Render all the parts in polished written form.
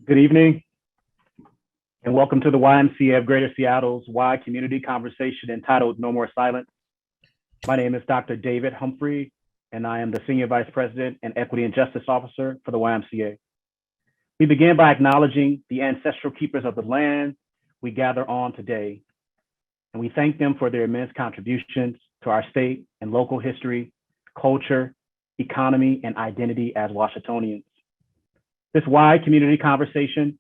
Good evening, and welcome to the YMCA of Greater Seattle's Y Community Conversation entitled No More Silence. My name is Dr. David Humphrey, and I am the Senior Vice President and Equity and Justice Officer for the YMCA. We begin by acknowledging the ancestral keepers of the land we gather on today, and we thank them for their immense contributions to our state and local history, culture, economy, and identity as Washingtonians. This Y Community Conversation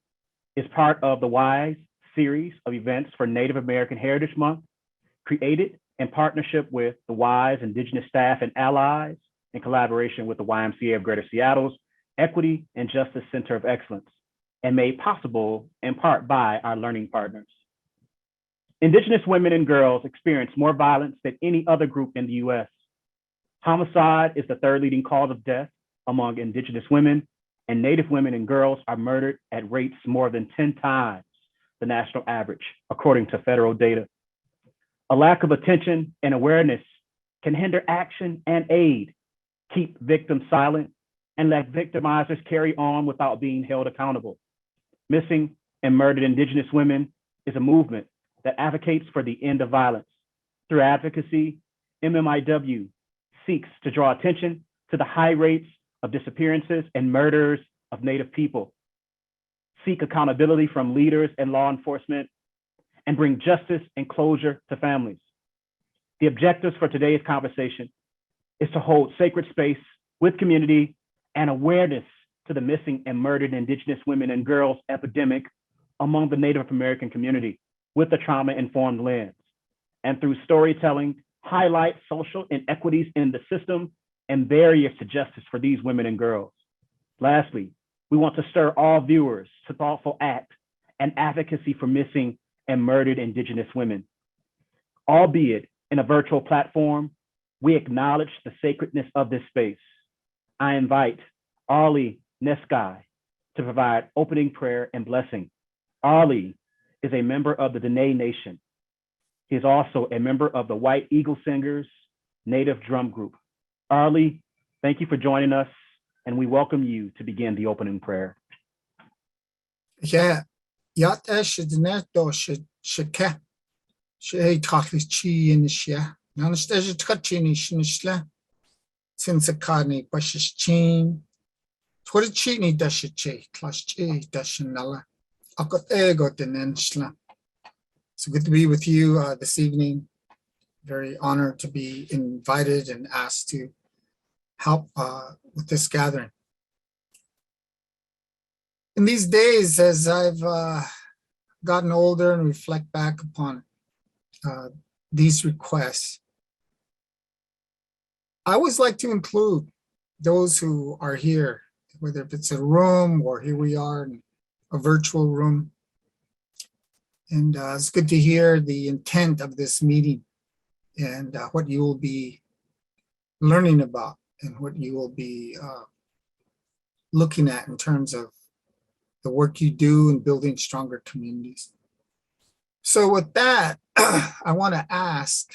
is part of the Y's series of events for Native American Heritage Month, created in partnership with the Y's Indigenous staff and allies in collaboration with the YMCA of Greater Seattle's Equity and Justice Center of Excellence, and made possible in part by our learning partners. Indigenous women and girls experience more violence than any other group in the US. Homicide is the third leading cause of death among Indigenous women, and Native women and girls are murdered at rates more than 10 times the national average, according to federal data. A lack of attention and awareness can hinder action and aid, keep victims silent, and let victimizers carry on without being held accountable. Missing and murdered Indigenous women is a movement that advocates for the end of violence. Through advocacy, Mmiw seeks to draw attention to the high rates of disappearances and murders of Native people, seek accountability from leaders and law enforcement, and bring justice and closure to families. The objectives for today's conversation is to hold sacred space with community and awareness to the missing and murdered Indigenous women and girls epidemic among the Native American community with a trauma-informed lens, and through storytelling, highlight social inequities in the system and barriers to justice for these women and girls. Lastly, we want to stir all viewers to thoughtful act and advocacy for missing and murdered Indigenous women. Albeit in a virtual platform, we acknowledge the sacredness of this space. I invite Ali Neskai to provide opening prayer and blessing. Ali is a member of the Dene Nation. He is also a member of the White Eagle Singers Native Drum Group. Arlie, thank you for joining us, and we welcome you to begin the opening prayer. Yeah, yat eshidnet do shike she tatli chi in shia. Nanstej tkachini shnishla since a carni bushes chin. Twitchini dashiche, clash chi dashinella. Akot ego denenshla. So good to be with you this evening. Very honored to be invited and asked to help with this gathering. In these days, as I've gotten older and reflect back upon these requests, I always like to include those who are here, whether if it's a room or here we are in a virtual room. And it's good to hear the intent of this meeting and what you will be learning about and what you will be looking at in terms of the work you do in building stronger communities. So with that, I want to ask,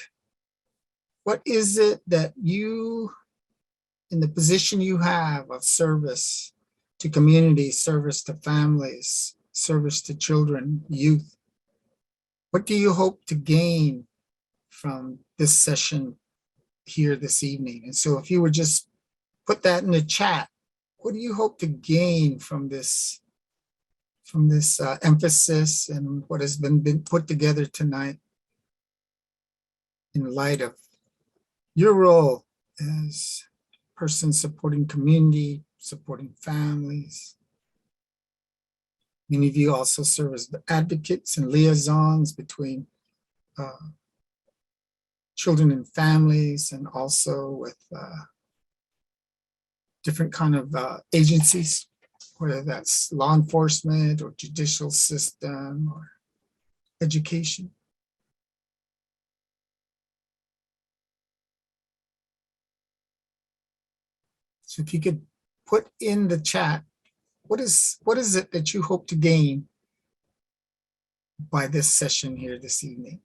what is it that you, in the position you have of service to communities, service to families, service to children, youth, what do you hope to gain from this session here this evening? And so if you would just put that in the chat, what do you hope to gain from this emphasis and what has been put together tonight in light of your role as a person supporting community, supporting families? Many of you also serve as advocates and liaisons between children and families, and also with different kind of agencies, whether that's law enforcement or judicial system or education. So if you could put in the chat, what is it that you hope to gain by this session here this evening?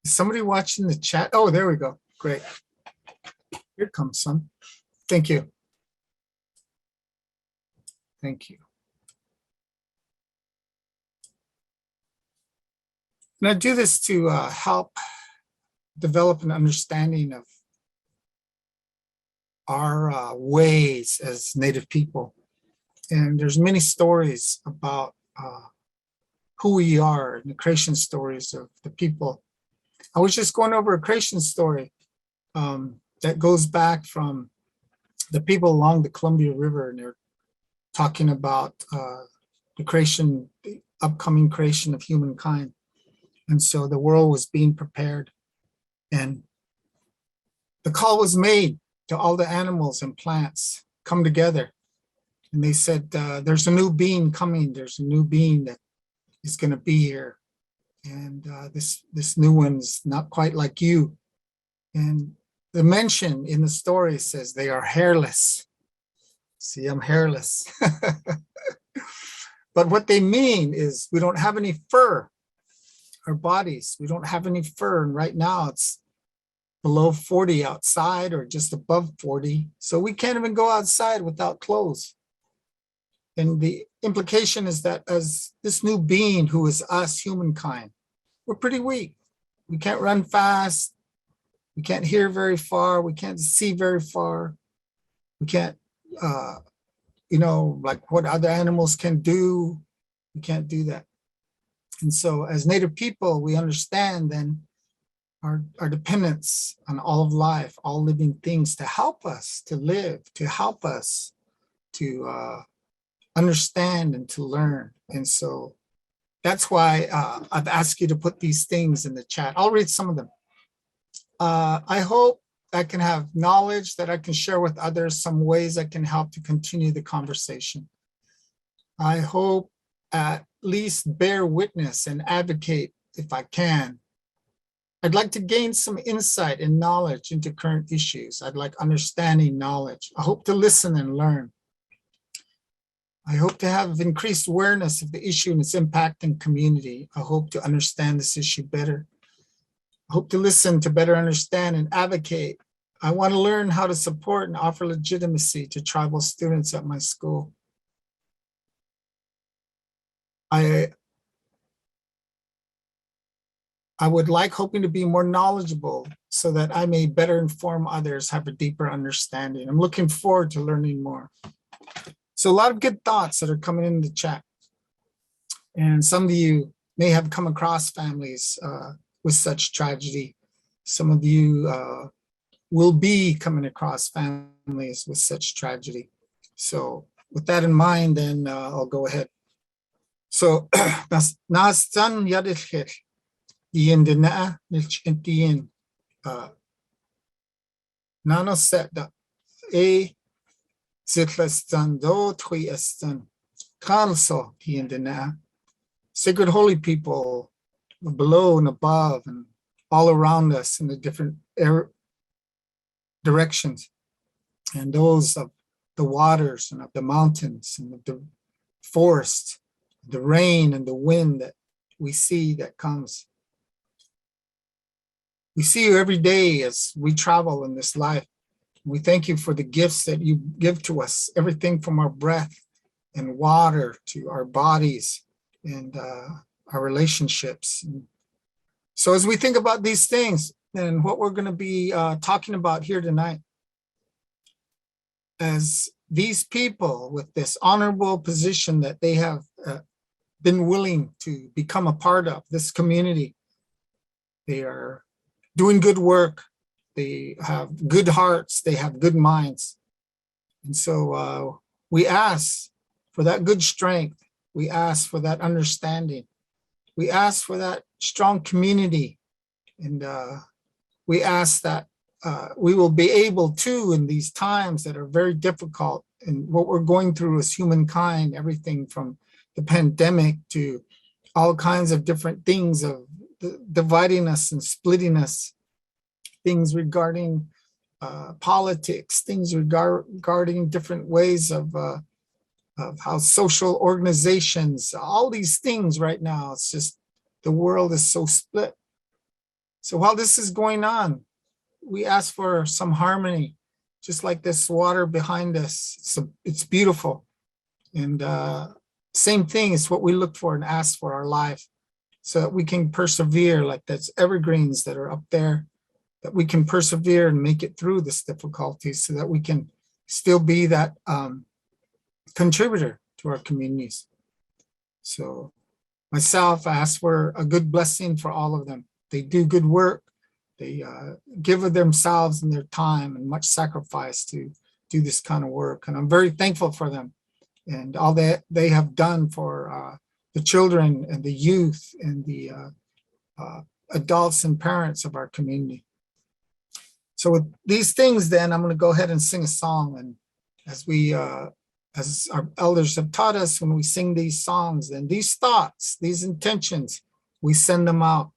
Is somebody watching the chat? Oh, there we go. Great. Here it comes, son. Thank you. Thank you. And I do this to help develop an understanding of our ways as Native people. And there's many stories about who we are and the creation stories of the people. I was just going over a creation story that goes back from the people along the Columbia River, and they're talking about the creation, the upcoming creation of humankind. And so the world was being prepared, and the call was made to all the animals and plants come together. And they said, there's a new being coming. There's a new being that is going to be here. And this new one's not quite like you. And the mention in the story says they are hairless. See, I'm hairless. But what they mean is we don't have any fur. Our bodies, we don't have any fur. And right now it's below 40 outside or just above 40. So we can't even go outside without clothes. And the implication is that as this new being who is us, humankind, we're pretty weak. We can't run fast. We can't hear very far. We can't see very far. We can't, like what other animals can do. We can't do that. And so as Native people, we understand then our dependence on all of life, all living things to help us to live, to help us to understand and to learn. And so that's why I've asked you to put these things in the chat. I'll read some of them. I hope I can have knowledge that I can share with others, some ways I can help to continue the conversation. I hope at least bear witness and advocate if I can. I'd like to gain some insight and knowledge into current issues. I'd like understanding knowledge. I hope to listen and learn. I hope to have increased awareness of the issue and its impact in community. I hope to understand this issue better. I hope to listen to better understand and advocate. I want to learn how to support and offer legitimacy to tribal students at my school. I would like hoping to be more knowledgeable so that I may better inform others, have a deeper understanding. I'm looking forward to learning more. So a lot of good thoughts that are coming in the chat. And some of you may have come across families with such tragedy. Some of you will be coming across families with such tragedy. So with that in mind, then I'll go ahead. So, Nastan Yadilhir, Yindina Nilchintian, Nano Seta, A. Zitlastan do Twiastan, Kalso Yindina, sacred holy people below and above and all around us in the different directions, and those of the waters and of the mountains and of the forest, the rain and the wind that we see that comes. We see you every day as we travel in this life. We thank you for the gifts that you give to us, everything from our breath and water to our bodies and our relationships. So as we think about these things and what we're going to be talking about here tonight, as these people with this honorable position that they have been willing to become a part of, this community, they are doing good work, they have good hearts, they have good minds. And so we ask for that good strength, we ask for that understanding, we ask for that strong community, and we ask that we will be able to, in these times that are very difficult, and what we're going through as humankind, everything from the pandemic to all kinds of different things of dividing us and splitting us, things regarding politics, things regarding different ways of how social organizations, all these things right now, it's just the world is so split. So while this is going on, we ask for some harmony, just like this water behind us. It's beautiful. And same thing is what we look for and ask for our life, so that we can persevere, like that's evergreens that are up there, that we can persevere and make it through this difficulty, so that we can still be that contributor to our communities. So myself, I ask for a good blessing for all of them. They do good work. They give of themselves and their time and much sacrifice to do this kind of work. And I'm very thankful for them and all that they have done for the children and the youth and the adults and parents of our community. So with these things, then I'm going to go ahead and sing a song. And as our elders have taught us, when we sing these songs, then these thoughts, these intentions, we send them out.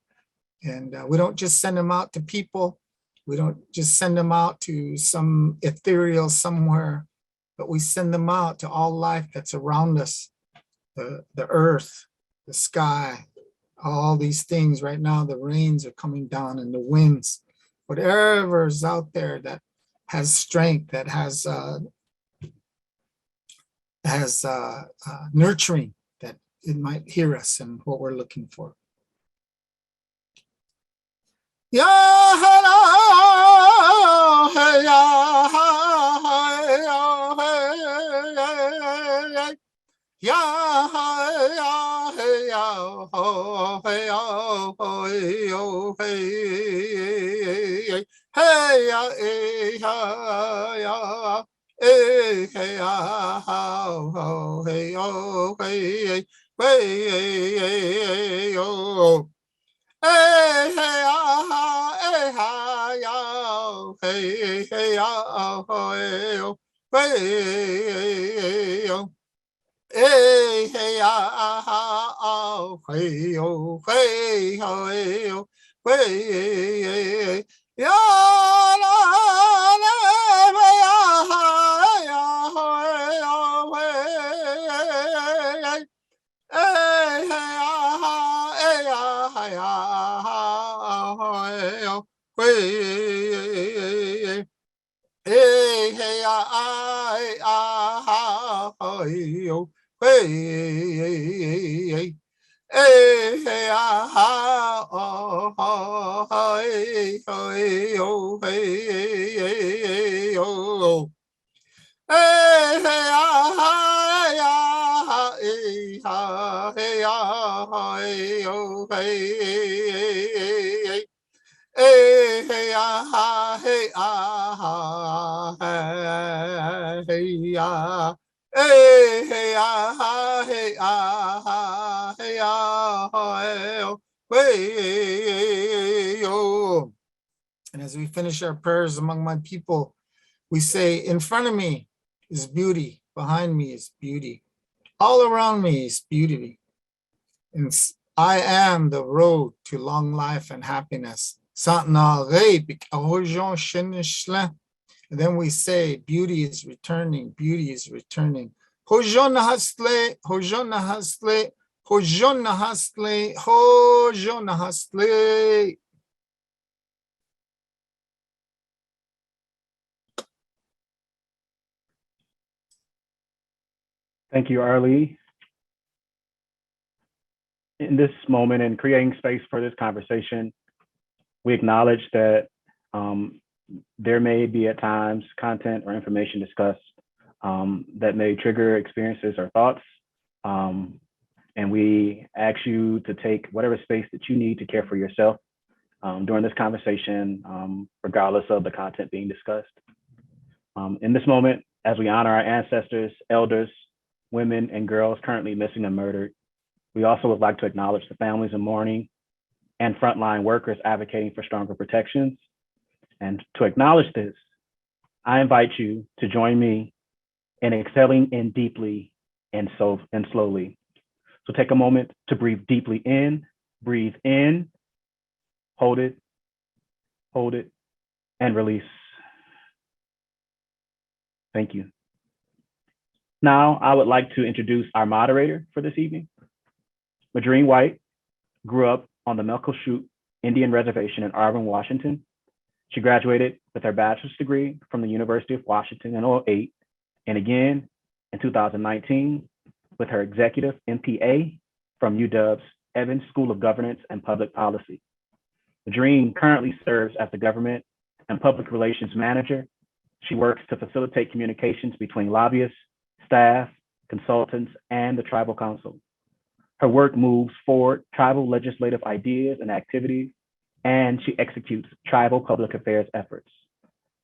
And we don't just send them out to people. We don't just send them out to some ethereal somewhere, but we send them out to all life that's around us, the earth, the sky, all these things. Right now, the rains are coming down and the winds, whatever is out there that has strength, that has nurturing, that it might hear us and what we're looking for. Ya hello, ya ya hey, hey, ah, hey, ha, yo, hey, hey, ah, hey, oh, hey, oh, hey, hey, ah, oh, hey, oh, hey, hey, oh, hey, ya, la, la, ya, hey, hey, hey, hey, hey, ah, yeah, hey, ah, hey, ah, hey, oh, hey, hey, ah, hey, ah, hey, ah, hey, ah, hey, ah, hey, ah, hey, oh. And as we finish our prayers among my people, we say, in front of me is beauty, behind me is beauty, all around me is beauty. And I am the road to long life and happiness. And then we say, beauty is returning, beauty is returning. Hojona hasle, hojona hasle, hojona hasle, hojona hasle. Thank you, Arlie. In this moment and creating space for this conversation, we acknowledge that there may be at times content or information discussed that may trigger experiences or thoughts. And we ask you to take whatever space that you need to care for yourself during this conversation, regardless of the content being discussed. In this moment, as we honor our ancestors, elders, women, and girls currently missing and murdered, we also would like to acknowledge the families in mourning and frontline workers advocating for stronger protections. And to acknowledge this, I invite you to join me in exhaling in deeply and slowly. So take a moment to breathe deeply in, breathe in, hold it, and release. Thank you. Now, I would like to introduce our moderator for this evening. Mmiw grew up on the Muckleshoot Indian Reservation in Auburn, Washington. She graduated with her bachelor's degree from the University of Washington in 2008, and again in 2019 with her executive MPA from UW's Evans School of Governance and Public Policy. Madreen currently serves as the Government and Public Relations Manager. She works to facilitate communications between lobbyists, staff, consultants, and the Tribal Council. Her work moves forward tribal legislative ideas and activities, and she executes tribal public affairs efforts.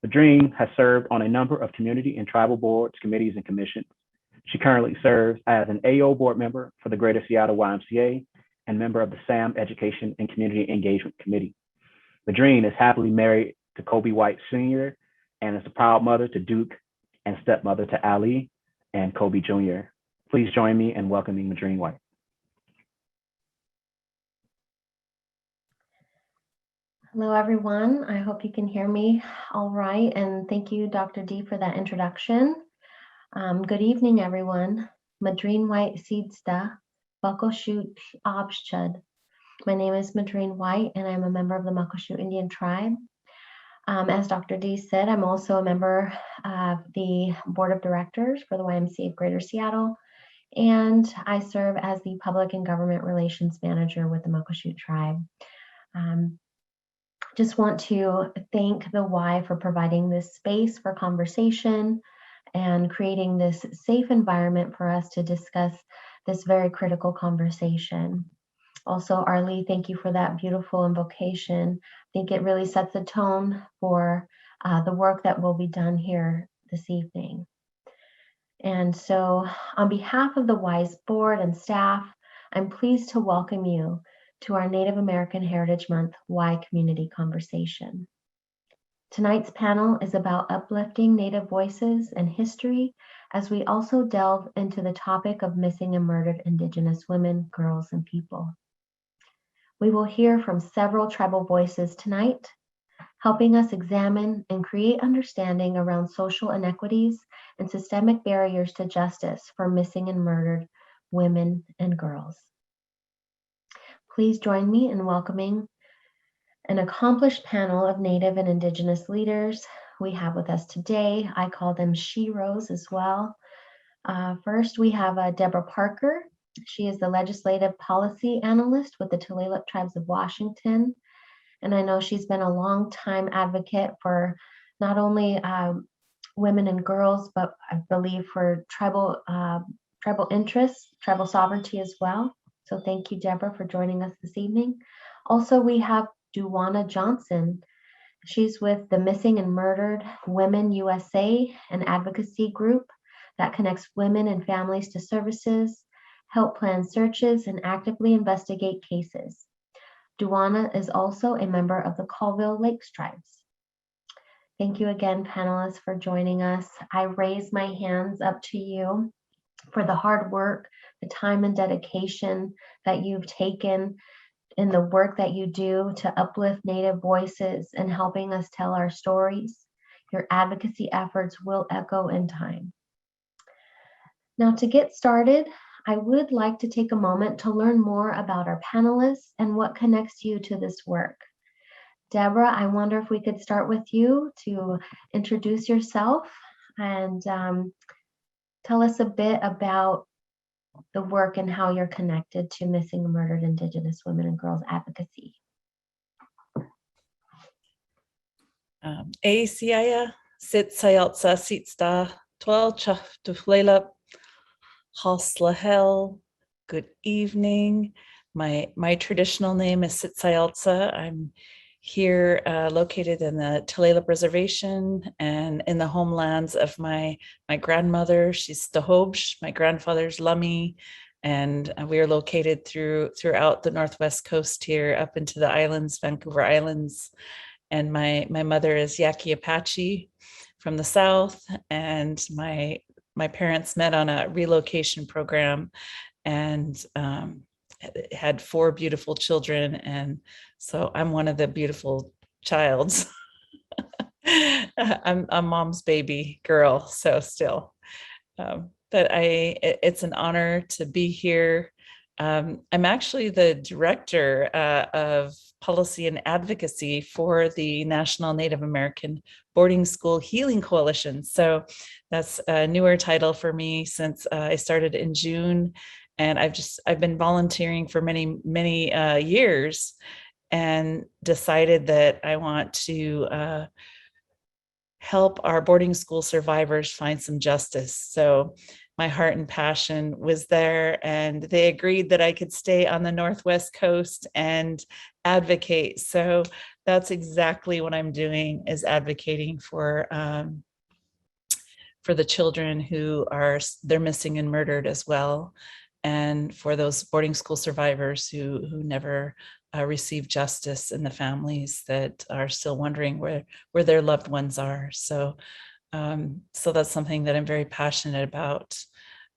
Madreen has served on a number of community and tribal boards, committees, and commissions. She currently serves as an AO board member for the Greater Seattle YMCA and member of the SAM Education and Community Engagement Committee. Madreen is happily married to Kobe White Sr. and is a proud mother to Duke and stepmother to Ali and Kobe Jr. Please join me in welcoming Madreen White. Hello, everyone. I hope you can hear me all right. And thank you, Dr. D, for that introduction. Good evening, everyone. Madreen White Seedsta, Muckleshoot Obchud. My name is Madreen White, and I'm a member of the Muckleshoot Indian Tribe. As Dr. D said, I'm also a member of the Board of Directors for the YMCA of Greater Seattle, and I serve as the Public and Government Relations Manager with the Muckleshoot Tribe. Just want to thank the Y for providing this space for conversation and creating this safe environment for us to discuss this very critical conversation. Also, Arlie, thank you for that beautiful invocation. I think it really sets the tone for the work that will be done here this evening. And so on behalf of the WISE board and staff, I'm pleased to welcome you to our Native American Heritage Month Y Community Conversation. Tonight's panel is about uplifting Native voices and history as we also delve into the topic of missing and murdered Indigenous women, girls, and people. We will hear from several tribal voices tonight, helping us examine and create understanding around social inequities and systemic barriers to justice for missing and murdered women and girls. Please join me in welcoming an accomplished panel of Native and Indigenous leaders we have with us today. I call them Sheroes as well. First, we have Deborah Parker. She is the Legislative Policy Analyst with the Tulalip Tribes of Washington. And I know she's been a long-time advocate for not only women and girls, but I believe for tribal interests, tribal sovereignty as well. So thank you, Deborah, for joining us this evening. Also, we have Duwana Johnson. She's with the Missing and Murdered Women USA, an advocacy group that connects women and families to services, help plan searches, and actively investigate cases. Duwana is also a member of the Colville Lakes Tribes. Thank you again, panelists, for joining us. I raise my hands up to you for the hard work, the time and dedication that you've taken in the work that you do to uplift Native voices and helping us tell our stories. Your advocacy efforts will echo in time. Now, to get started, I would like to take a moment to learn more about our panelists and what connects you to this work. Deborah, I wonder if we could start with you to introduce yourself and tell us a bit about the work and how you're connected to missing and murdered Indigenous women and girls advocacy. ACIA, Sit Sayaltsa, Sitsta, 12 Chaf Duflela, Haslahel. Good evening. My traditional name is Sit Sayaltsa. I'm here located in the Tulalip Reservation and in the homelands of my grandmother. She's Stahobsh, my grandfather's Lummi, and we are located throughout the Northwest Coast here up into the islands, Vancouver Islands. And my mother is Yaqui Apache from the South, and my parents met on a relocation program and had 4 beautiful children, and so I'm one of the beautiful childs. I'm a mom's baby girl, so still. But it's an honor to be here I'm actually the director of policy and advocacy for the National Native American Boarding School Healing Coalition. So that's a newer title for me since I started in June. And I've been volunteering for many years, and decided that I want to help our boarding school survivors find some justice. So my heart and passion was there, and they agreed that I could stay on the Northwest coast and advocate. So that's exactly what I'm doing, is advocating for the children who they're missing and murdered as well, and for those boarding school survivors who never receive justice, and the families that are still wondering where their loved ones are. So that's something that I'm very passionate about.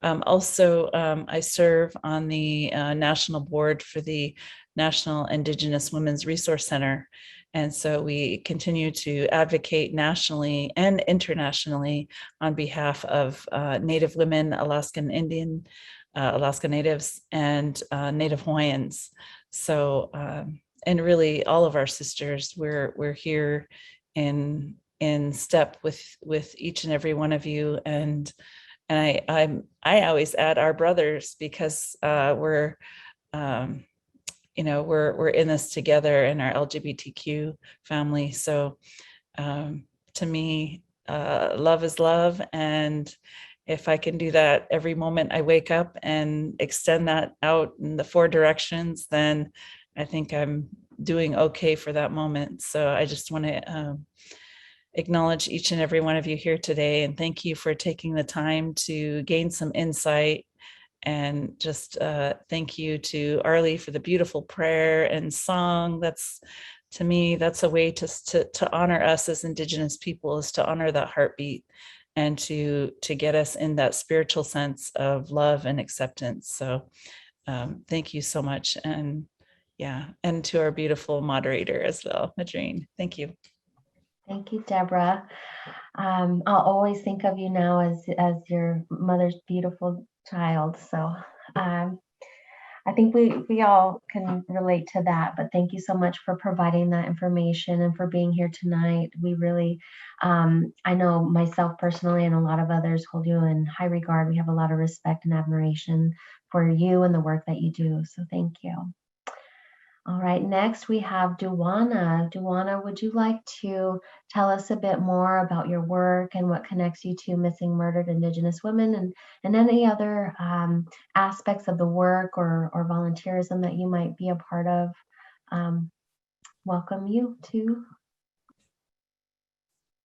Also, I serve on the national board for the National Indigenous Women's Resource Center. And so we continue to advocate nationally and internationally on behalf of Native women, Alaskan Indian, Alaska Natives, and Native Hawaiians. So, and really all of our sisters, we're here in step with each and every one of you. And I always add our brothers, because we're we're in this together in our LGBTQ family. So to me, love is love. And if I can do that every moment I wake up and extend that out in the 4 directions, then I think I'm doing okay for that moment. So I just want to acknowledge each and every one of you here today, and thank you for taking the time to gain some insight. And just thank you to Arlie for the beautiful prayer and song. That's, to me, that's a way to honor us as Indigenous people, is to honor that heartbeat, and to get us in that spiritual sense of love and acceptance. So thank you so much. And yeah, and to our beautiful moderator as well, Madrine. Thank you. Thank you, Deborah. I'll always think of you now as your mother's beautiful child. So I think we all can relate to that. But thank you so much for providing that information and for being here tonight. We really, I know myself personally and a lot of others hold you in high regard. We have a lot of respect and admiration for you and the work that you do. So thank you. All right, next we have Duana. Duana, would you like to tell us a bit more about your work and what connects you to missing murdered Indigenous women, and any other aspects of the work or volunteerism that you might be a part of? Welcome you to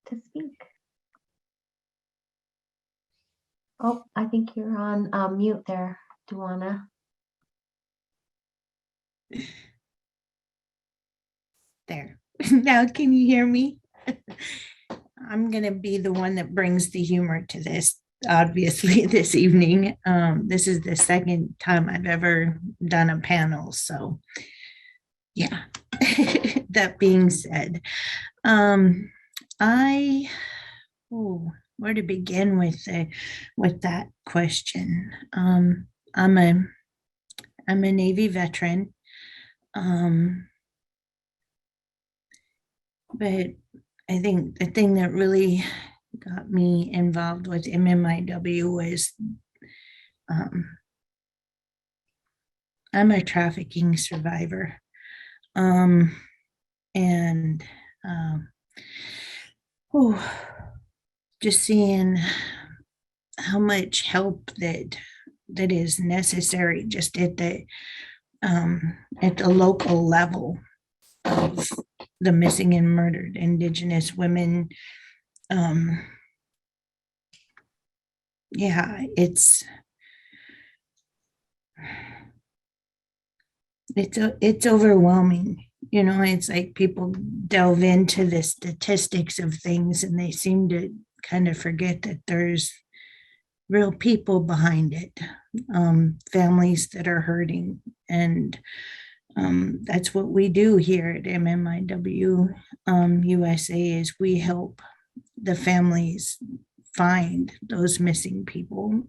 speak. Oh, I think you're on mute there, Duana. There. Now, can you hear me? I'm going to be the one that brings the humor to this, obviously, this evening. This is the second time I've ever done a panel. So, yeah, that being said, where to begin with that question? I'm a Navy veteran. But I think the thing that really got me involved with Mmiw was I'm a trafficking survivor. And just seeing how much help that is necessary just at the local level of the missing and murdered Indigenous women. Yeah, it's overwhelming. You know, it's like people delve into the statistics of things and they seem to kind of forget that there's real people behind it, families that are hurting. And that's what we do here at Mmiw USA, is we help the families find those missing people.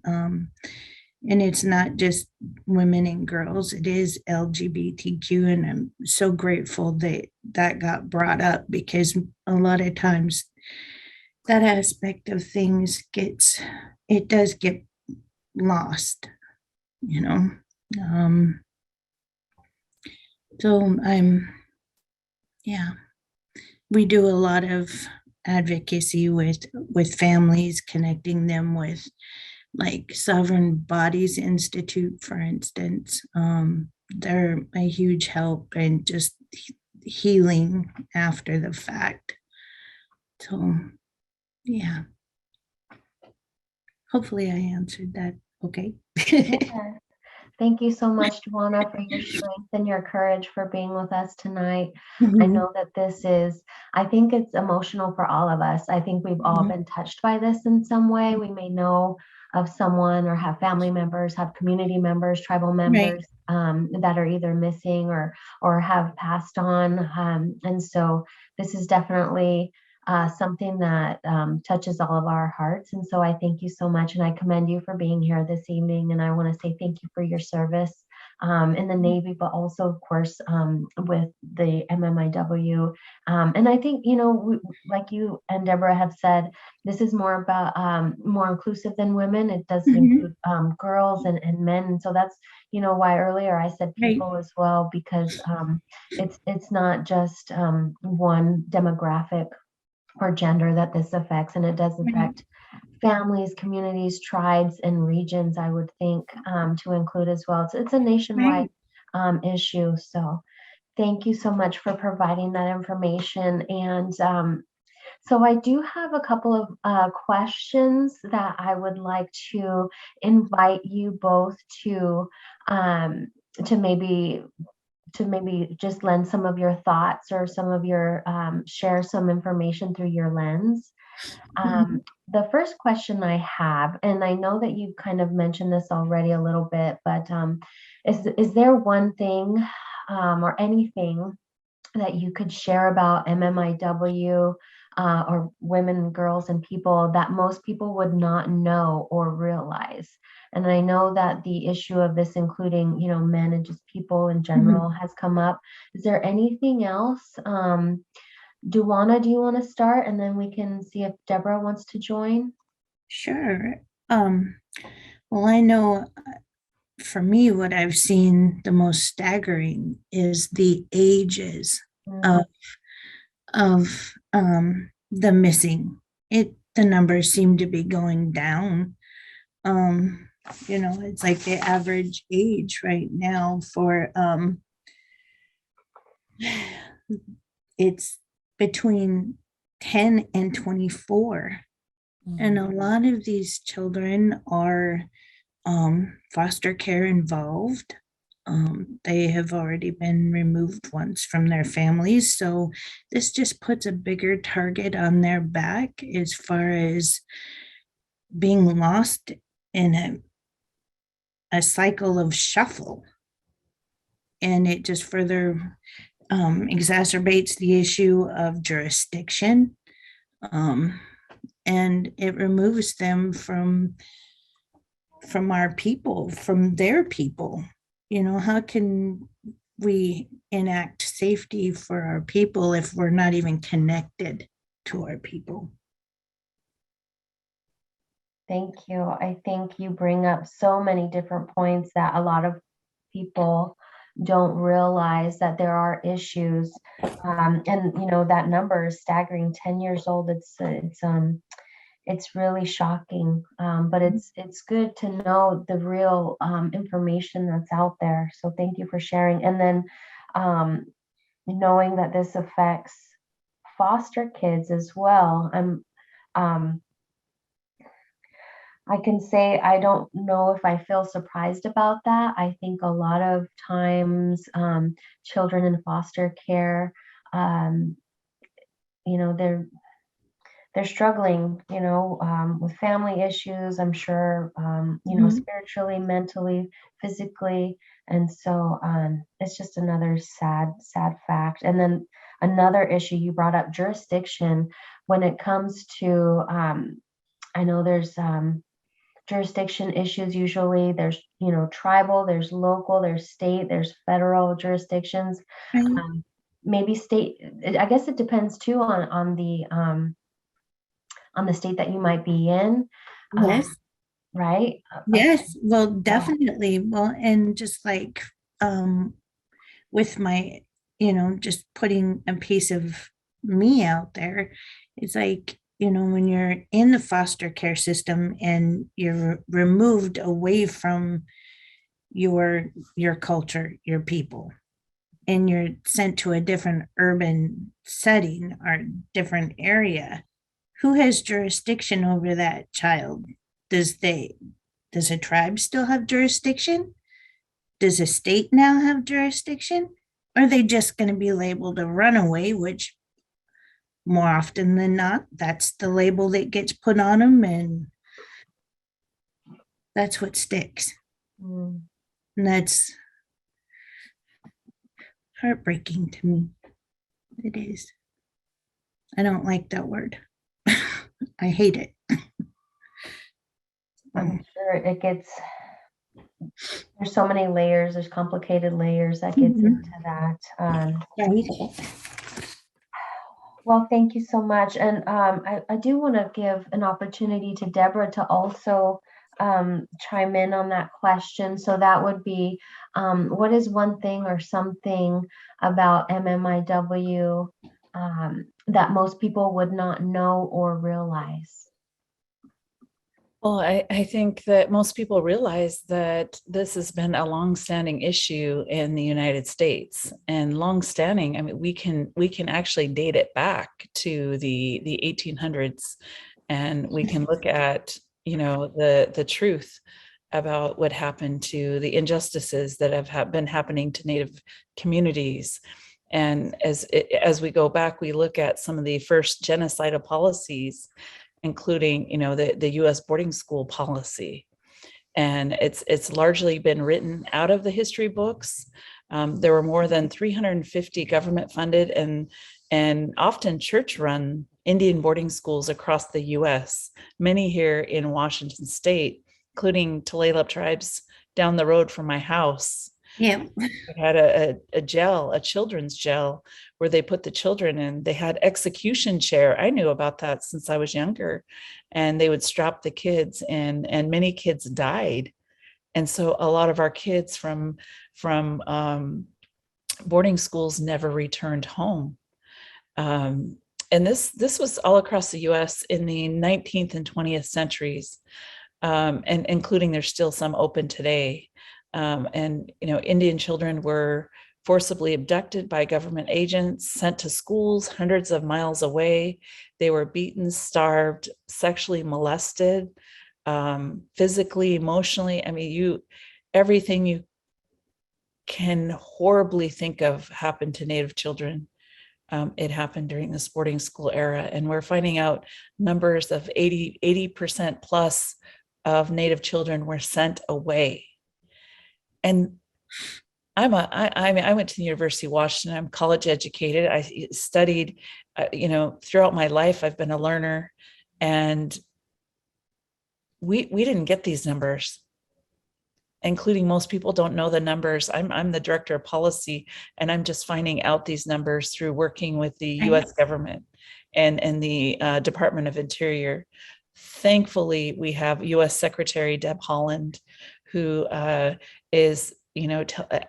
And it's not just women and girls, it is LGBTQ. And I'm so grateful that that got brought up, because a lot of times that aspect of things it does get lost, you know. Um, so yeah, we do a lot of advocacy with families, connecting them with like Sovereign Bodies Institute, for instance. They're a huge help in just healing after the fact. So yeah, hopefully I answered that okay. Yes. Thank you so much, Duana, for your strength and your courage for being with us tonight. I know that I think it's emotional for all of us. I think we've all been touched by this in some way. We may know of someone or have family members, have community members, tribal members that are either missing or have passed on. And so this is definitely something that touches all of our hearts. And so I thank you so much. And I commend you for being here this evening. And I want to say thank you for your service in the Navy, but also, of course, with the Mmiw. And I think, like you and Deborah have said, this is more about more inclusive than women. It does include girls and men. And so that's, why earlier I said people as well, because it's not just one demographic or gender that this affects, and it does affect families, communities, tribes, and regions, I would think, to include as well. It's a nationwide issue. So thank you so much for providing that information. And so I do have a couple of questions that I would like to invite you both to maybe just lend some of your thoughts or some of your share some information through your lens. The first question I have, and I know that you kind of mentioned this already a little bit, but is there one thing or anything that you could share about Mmiw or women, girls, and people that most people would not know or realize? And I know that the issue of this, including, men and just people in general, has come up. Is there anything else? Duana, do you want to start? And then we can see if Deborah wants to join. Sure. Well, I know for me, what I've seen the most staggering is the ages of the missing. The numbers seem to be going down. It's like the average age right now for it's between 10 and 24. And a lot of these children are foster care involved. They have already been removed once from their families. So this just puts a bigger target on their back as far as being lost in a cycle of shuffle. And it just further exacerbates the issue of jurisdiction. And it removes them from our people, from their people. How can we enact safety for our people if we're not even connected to our people? Thank you. I think you bring up so many different points that a lot of people don't realize, that there are issues. And that number is staggering. 10 years old. It's really shocking, but it's good to know the real information that's out there. So thank you for sharing. And then knowing that this affects foster kids as well. I can say I don't know if I feel surprised about that. I think a lot of times children in foster care, they're struggling, with family issues, I'm sure, spiritually, mentally, physically. And so it's just another sad fact. And then another issue you brought up, jurisdiction, when it comes to, I know there's jurisdiction issues. Usually there's, tribal, there's local, there's state, there's federal jurisdictions. Right. Maybe state, I guess it depends too on the state that you might be in. Yes. Right? Yes. Well, definitely. Well, and just like with my, just putting a piece of me out there, it's like, when you're in the foster care system and you're removed away from your culture, your people, and you're sent to a different urban setting or different area, who has jurisdiction over that child? Does a tribe still have jurisdiction? Does a state now have jurisdiction? Or are they just going to be labeled a runaway, which more often than not, that's the label that gets put on them, and that's what sticks. Mm. And that's heartbreaking to me. It is. I don't like that word. I hate it. I'm sure there's so many layers, there's complicated layers that gets into that. Right. Well, thank you so much. And I do want to give an opportunity to Deborah to also chime in on that question. So that would be, what is one thing or something about MMIW that most people would not know or realize? Well, I think that most people realize that this has been a longstanding issue in the United States, and longstanding. I mean, we can actually date it back to the 1800s, and we can look at the truth about what happened to the injustices that have been happening to Native communities. And as we go back, we look at some of the first genocidal policies, including, the U.S. boarding school policy. And it's largely been written out of the history books. There were more than 350 government funded and often church run Indian boarding schools across the U.S., many here in Washington state, including Tulalip tribes down the road from my house. Yeah. We had a children's jail where they put the children in. They had execution chair. I knew about that since I was younger, and they would strap the kids in, and many kids died. And so a lot of our kids from boarding schools never returned home. And this was all across the U.S. in the 19th and 20th centuries, and including there's still some open today. And Indian children were forcibly abducted by government agents, sent to schools hundreds of miles away. They were beaten, starved, sexually molested, physically, emotionally. I mean, everything you can horribly think of happened to Native children. It happened during this boarding school era, and we're finding out numbers of 80% plus of Native children were sent away. And I went to the University of Washington. I'm college educated. I studied, throughout my life, I've been a learner, and we didn't get these numbers, including most people don't know the numbers. I'm the director of policy, and I'm just finding out these numbers through working with the U.S. government and the Department of Interior. Thankfully, we have U.S. Secretary Deb Haaland, who is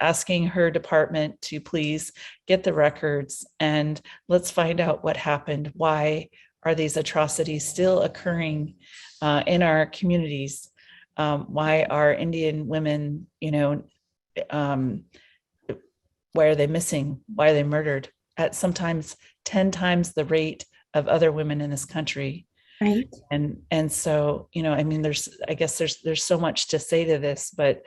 asking her department to please get the records and let's find out what happened. Why are these atrocities still occurring in our communities? Why are Indian women, why are they missing? Why are they murdered at sometimes 10 times the rate of other women in this country? Right. And so, there's so much to say to this, but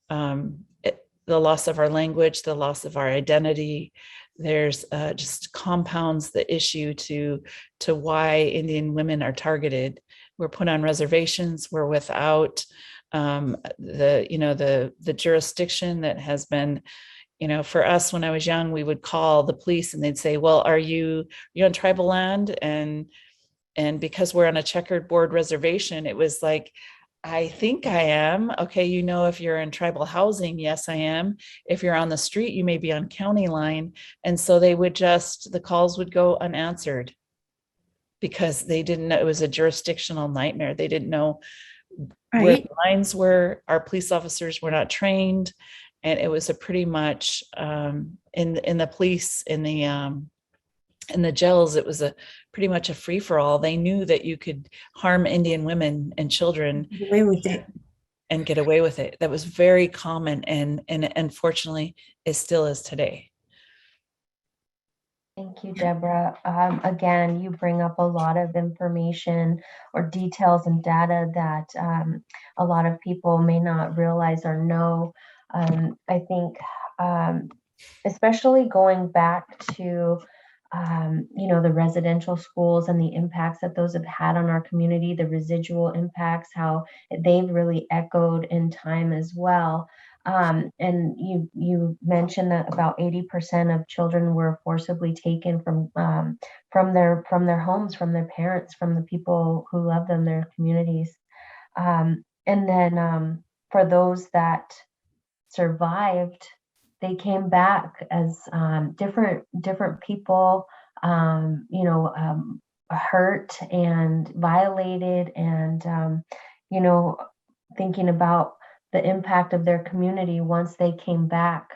the loss of our language, the loss of our identity, there's just compounds the issue to why Indian women are targeted. We're put on reservations. We're without the jurisdiction that has been, for us, when I was young, we would call the police and they'd say, well, are you on tribal land? And because we're on a checkered board reservation, it was like, I think I am. Okay, you know, if you're in tribal housing, yes, I am. If you're on the street, you may be on county line. And so they would the calls would go unanswered because they didn't know, it was a jurisdictional nightmare. They didn't know where Right. the lines were. Our police officers were not trained. And it was a pretty much in the police, in the jails, it was a pretty much a free for all. They knew that you could harm Indian women and children Get away with it. and get away with it. That was very common, and unfortunately it still is today. Thank you, Deborah. Again, you bring up a lot of information or details and data that a lot of people may not realize or know. I think, especially going back to, the residential schools and the impacts that those have had on our community, the residual impacts, how they've really echoed in time as well. And you mentioned that about 80% of children were forcibly taken from their homes, from their parents, from the people who love them, their communities. And then for those that survived, they came back as different people, hurt and violated, and thinking about the impact of their community once they came back.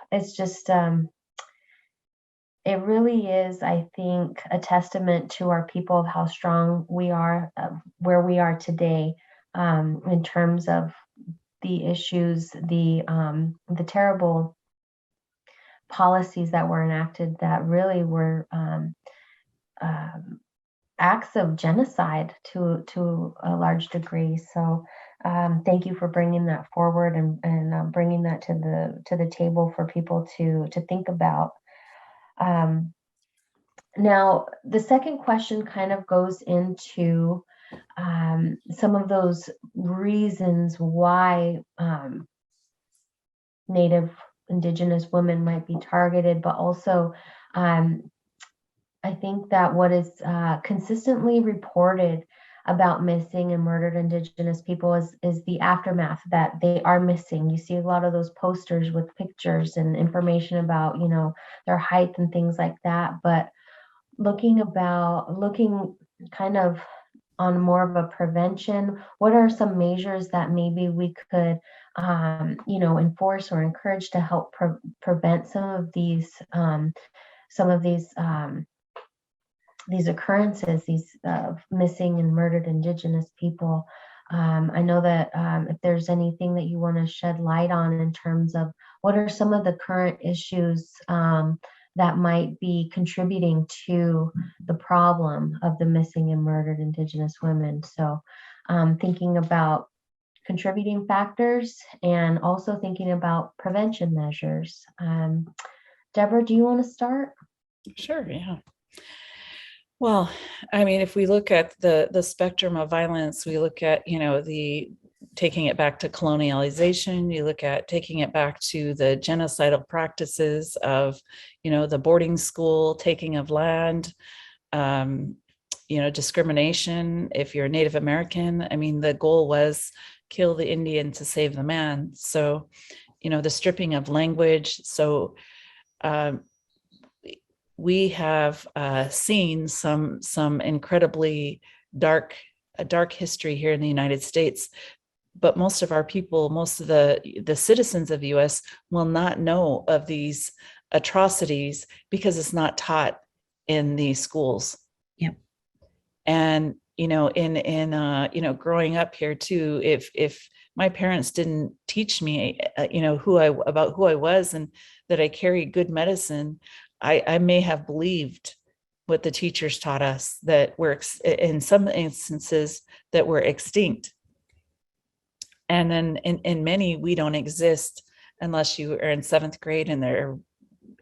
It's just, it really is, I think, a testament to our people of how strong we are, where we are today, in terms of the issues, the terrible policies that were enacted that really were acts of genocide to a large degree. So thank you for bringing that forward and bringing that to the table for people to think about. Now, the second question kind of goes into some of those reasons why Native Indigenous women might be targeted, but also I think that what is consistently reported about missing and murdered Indigenous people is the aftermath, that they are missing. You see a lot of those posters with pictures and information about, their height and things like that. But looking kind of on more of a prevention, what are some measures that maybe we could, enforce or encourage to help prevent some of these occurrences, these missing and murdered Indigenous people? I know that if there's anything that you want to shed light on in terms of what are some of the current issues that might be contributing to the problem of the missing and murdered Indigenous women. So thinking about contributing factors and also thinking about prevention measures. Deborah, do you want to start? Sure, yeah. Well, I mean, if we look at the spectrum of violence, we look at, the taking it back to colonialization, you look at taking it back to the genocidal practices of, the boarding school, taking of land, discrimination. If you're a Native American, I mean, the goal was kill the Indian to save the man. So, the stripping of language. So, we have seen some incredibly dark history here in the United States, but most of our people, most of the citizens of the U.S. will not know of these atrocities because it's not taught in these schools. Yep. And in growing up here too, if my parents didn't teach me, who I was and that I carried good medicine, I may have believed what the teachers taught us, that we're in some instances that we're extinct. And then in many, we don't exist unless you are in 7th grade and they're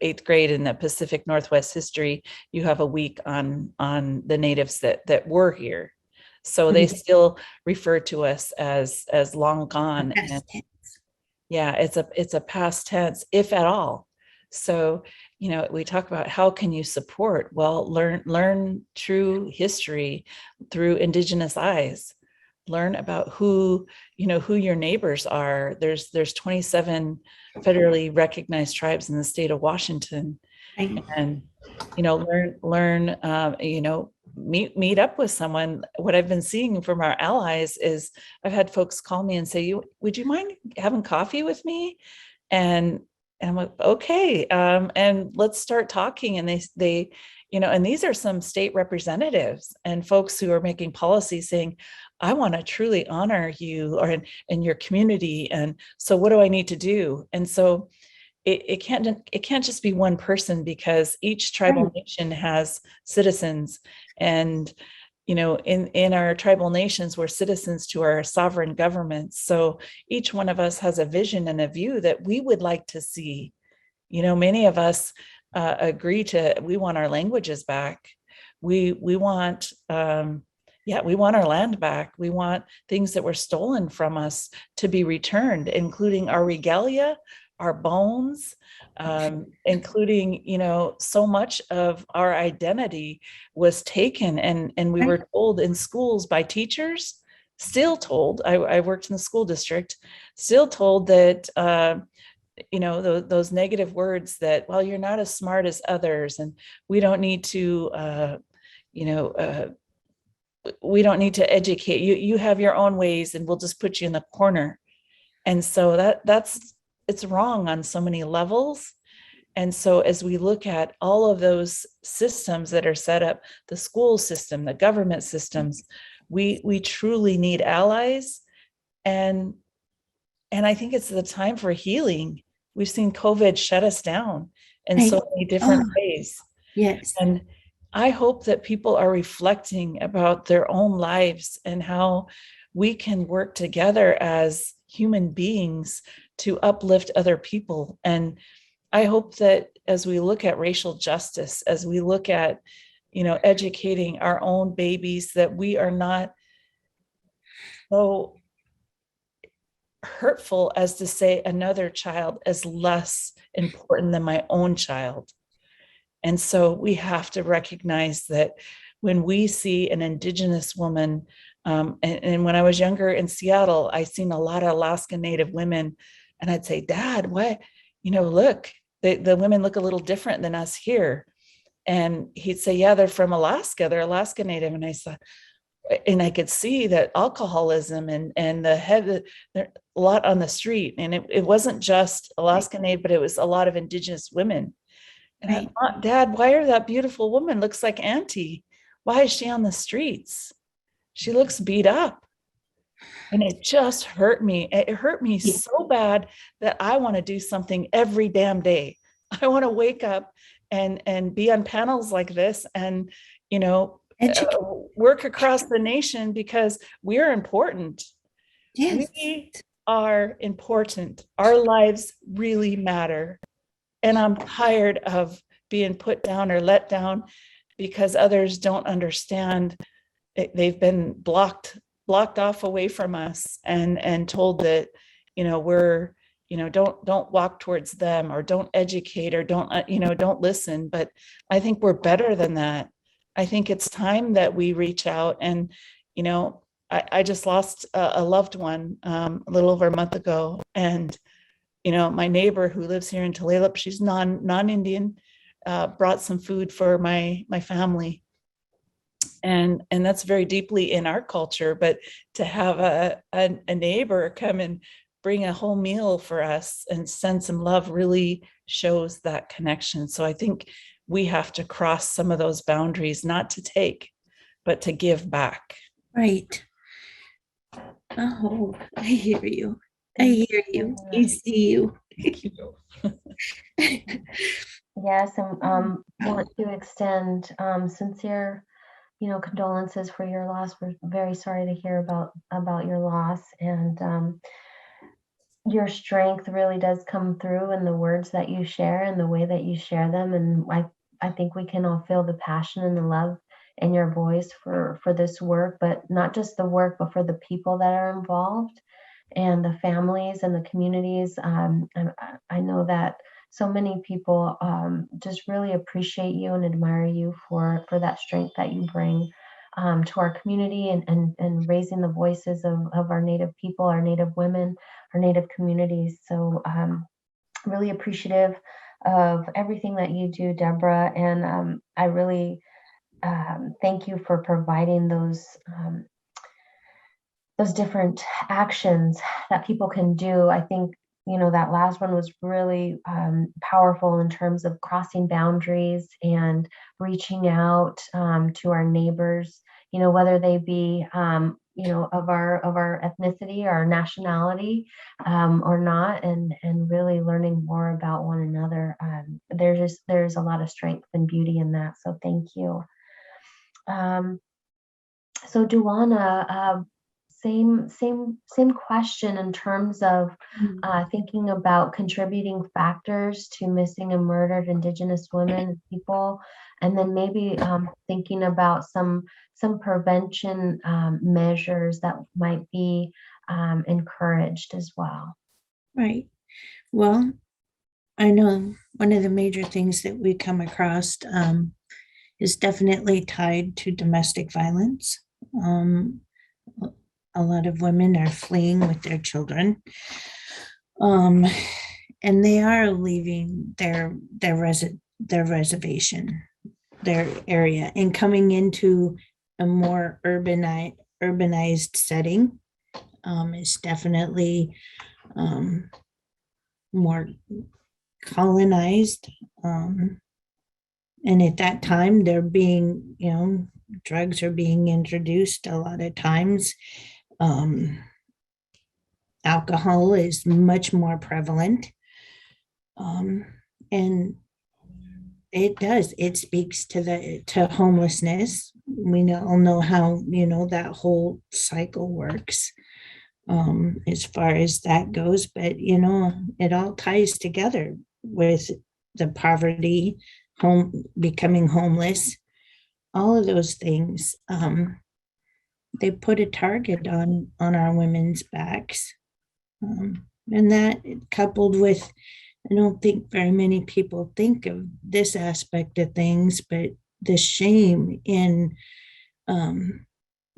8th grade in the Pacific Northwest history, you have a week on the natives that were here. So they still refer to us as long gone. And yeah, it's a past tense, if at all. So, we talk about how can you support? Well, learn true history through Indigenous eyes. learn about who your neighbors are. There's 27 federally recognized tribes in the state of Washington, and learn meet up with someone. What I've been seeing from our allies is I've had folks call me and say, would you mind having coffee with me? And I'm like, okay, and let's start talking. And they and these are some state representatives and folks who are making policy saying, I want to truly honor you or in your community. And so what do I need to do? And so it can't just be one person, because each tribal nation has citizens. And in our tribal nations, we're citizens to our sovereign governments. So each one of us has a vision and a view that we would like to see. Many of us we want our languages back. We want we want our land back. We want things that were stolen from us to be returned, including our regalia, our bones, including, so much of our identity was taken. And we were told in schools by teachers, still told, I worked in the school district, still told that, those negative words that, well, you're not as smart as others, and we don't need to, we don't need to educate you. You have your own ways, and we'll just put you in the corner. And so it's wrong on so many levels. And so as we look at all of those systems that are set up, the school system, the government systems, we truly need allies. And I think it's the time for healing. We've seen COVID shut us down in so many different ways. Yes. And I hope that people are reflecting about their own lives and how we can work together as human beings to uplift other people. And I hope that as we look at racial justice, as we look at, educating our own babies, that we are not so hurtful as to say another child is less important than my own child. And so we have to recognize that when we see an Indigenous woman, and when I was younger in Seattle, I seen a lot of Alaska Native women, and I'd say, Dad, what, look, the women look a little different than us here. And he'd say, yeah, they're from Alaska, they're Alaska Native. And I said, and I could see that alcoholism and there a lot on the street. And it wasn't just Alaska Native, but it was a lot of Indigenous women. And I thought, Dad, why are that beautiful woman looks like Auntie? Why is she on the streets? She looks beat up. And it just hurt me. It hurt me so bad that I want to do something every damn day. I want to wake up and be on panels like this and, work across the nation, because we're important. Yes. We are important. Our lives really matter. And I'm tired of being put down or let down because others don't understand. They've been blocked off away from us and told that, we're, don't walk towards them, or don't educate, or don't listen. But I think we're better than that. I think it's time that we reach out. And, I just lost a loved one a little over a month ago. And, my neighbor who lives here in Tulalip, she's non-Indian, brought some food for my family. And that's very deeply in our culture. But to have a neighbor come and bring a whole meal for us and send some love really shows that connection. So I think we have to cross some of those boundaries, not to take, but to give back. Right. Oh, I hear you. I hear you. I see you. Thank you. Yes, and want to extend sincere, condolences for your loss. We're very sorry to hear about your loss, and your strength really does come through in the words that you share and the way that you share them. And I think we can all feel the passion and the love in your voice for this work, but not just the work, but for the people that are involved and the families and the communities. I know that so many people just really appreciate you and admire you for that strength that you bring. to our community and raising the voices of our Native people, our Native women, our Native communities. So really appreciative of everything that you do, Deborah. And I really thank you for providing those different actions that people can do. I think, that last one was really powerful in terms of crossing boundaries and reaching out to our neighbors, whether they be, of our ethnicity or our nationality or not, and really learning more about one another. There's a lot of strength and beauty in that. So thank you. So Duana, same question in terms of thinking about contributing factors to missing and murdered Indigenous women and people, and then maybe thinking about some prevention measures that might be encouraged as well. Right. Well, I know one of the major things that we come across is definitely tied to domestic violence. A lot of women are fleeing with their children, and they are leaving their reservation, their area, and coming into a more urbanized setting. Is definitely more colonized, and at that time they're being, drugs are being introduced a lot of times. Alcohol is much more prevalent, and it speaks to homelessness. We all know how that whole cycle works, as far as that goes, but it all ties together with the poverty, becoming homeless, all of those things. They put a target on our women's backs, and that, coupled with, I don't think very many people think of this aspect of things, but the shame in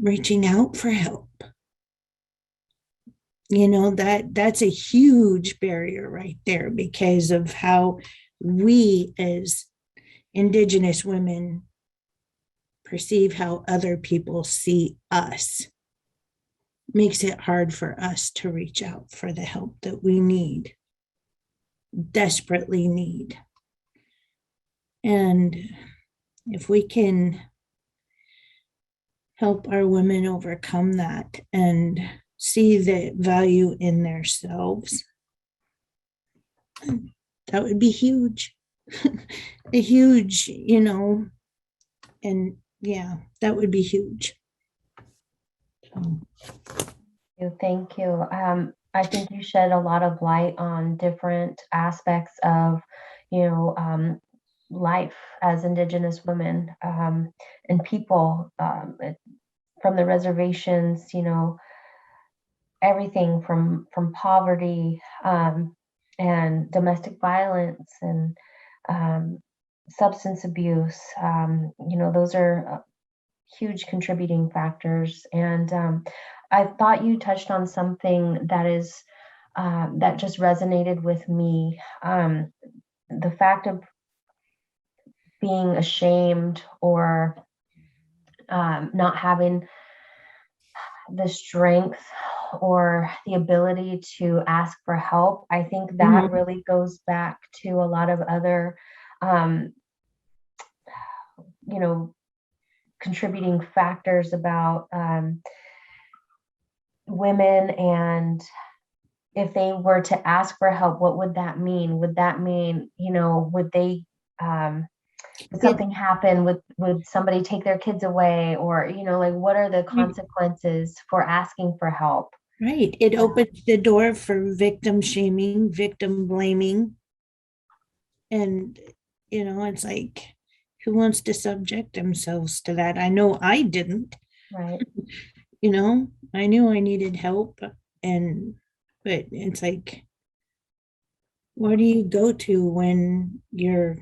reaching out for help. That's a huge barrier right there, because of how we as Indigenous women perceive how other people see us. Makes it hard for us to reach out for the help that we need, desperately need. And if we can help our women overcome that and see the value in themselves, that would be huge. A huge, and yeah, that would be huge. Thank you. I think you shed a lot of light on different aspects of, life as Indigenous women and people from the reservations. Everything from poverty and domestic violence and substance abuse. Those are huge contributing factors. And I thought you touched on something that just resonated with me. The fact of being ashamed or not having the strength or the ability to ask for help. I think that really goes back to a lot of other, contributing factors about women, and if they were to ask for help, what would that mean? Would that mean, would they, would something happen? Would somebody take their kids away? Or, what are the consequences for asking for help? Right. It opens the door for victim shaming, victim blaming. And, it's like, who wants to subject themselves to that? I know I didn't. Right. I knew I needed help, but it's like, where do you go to when you're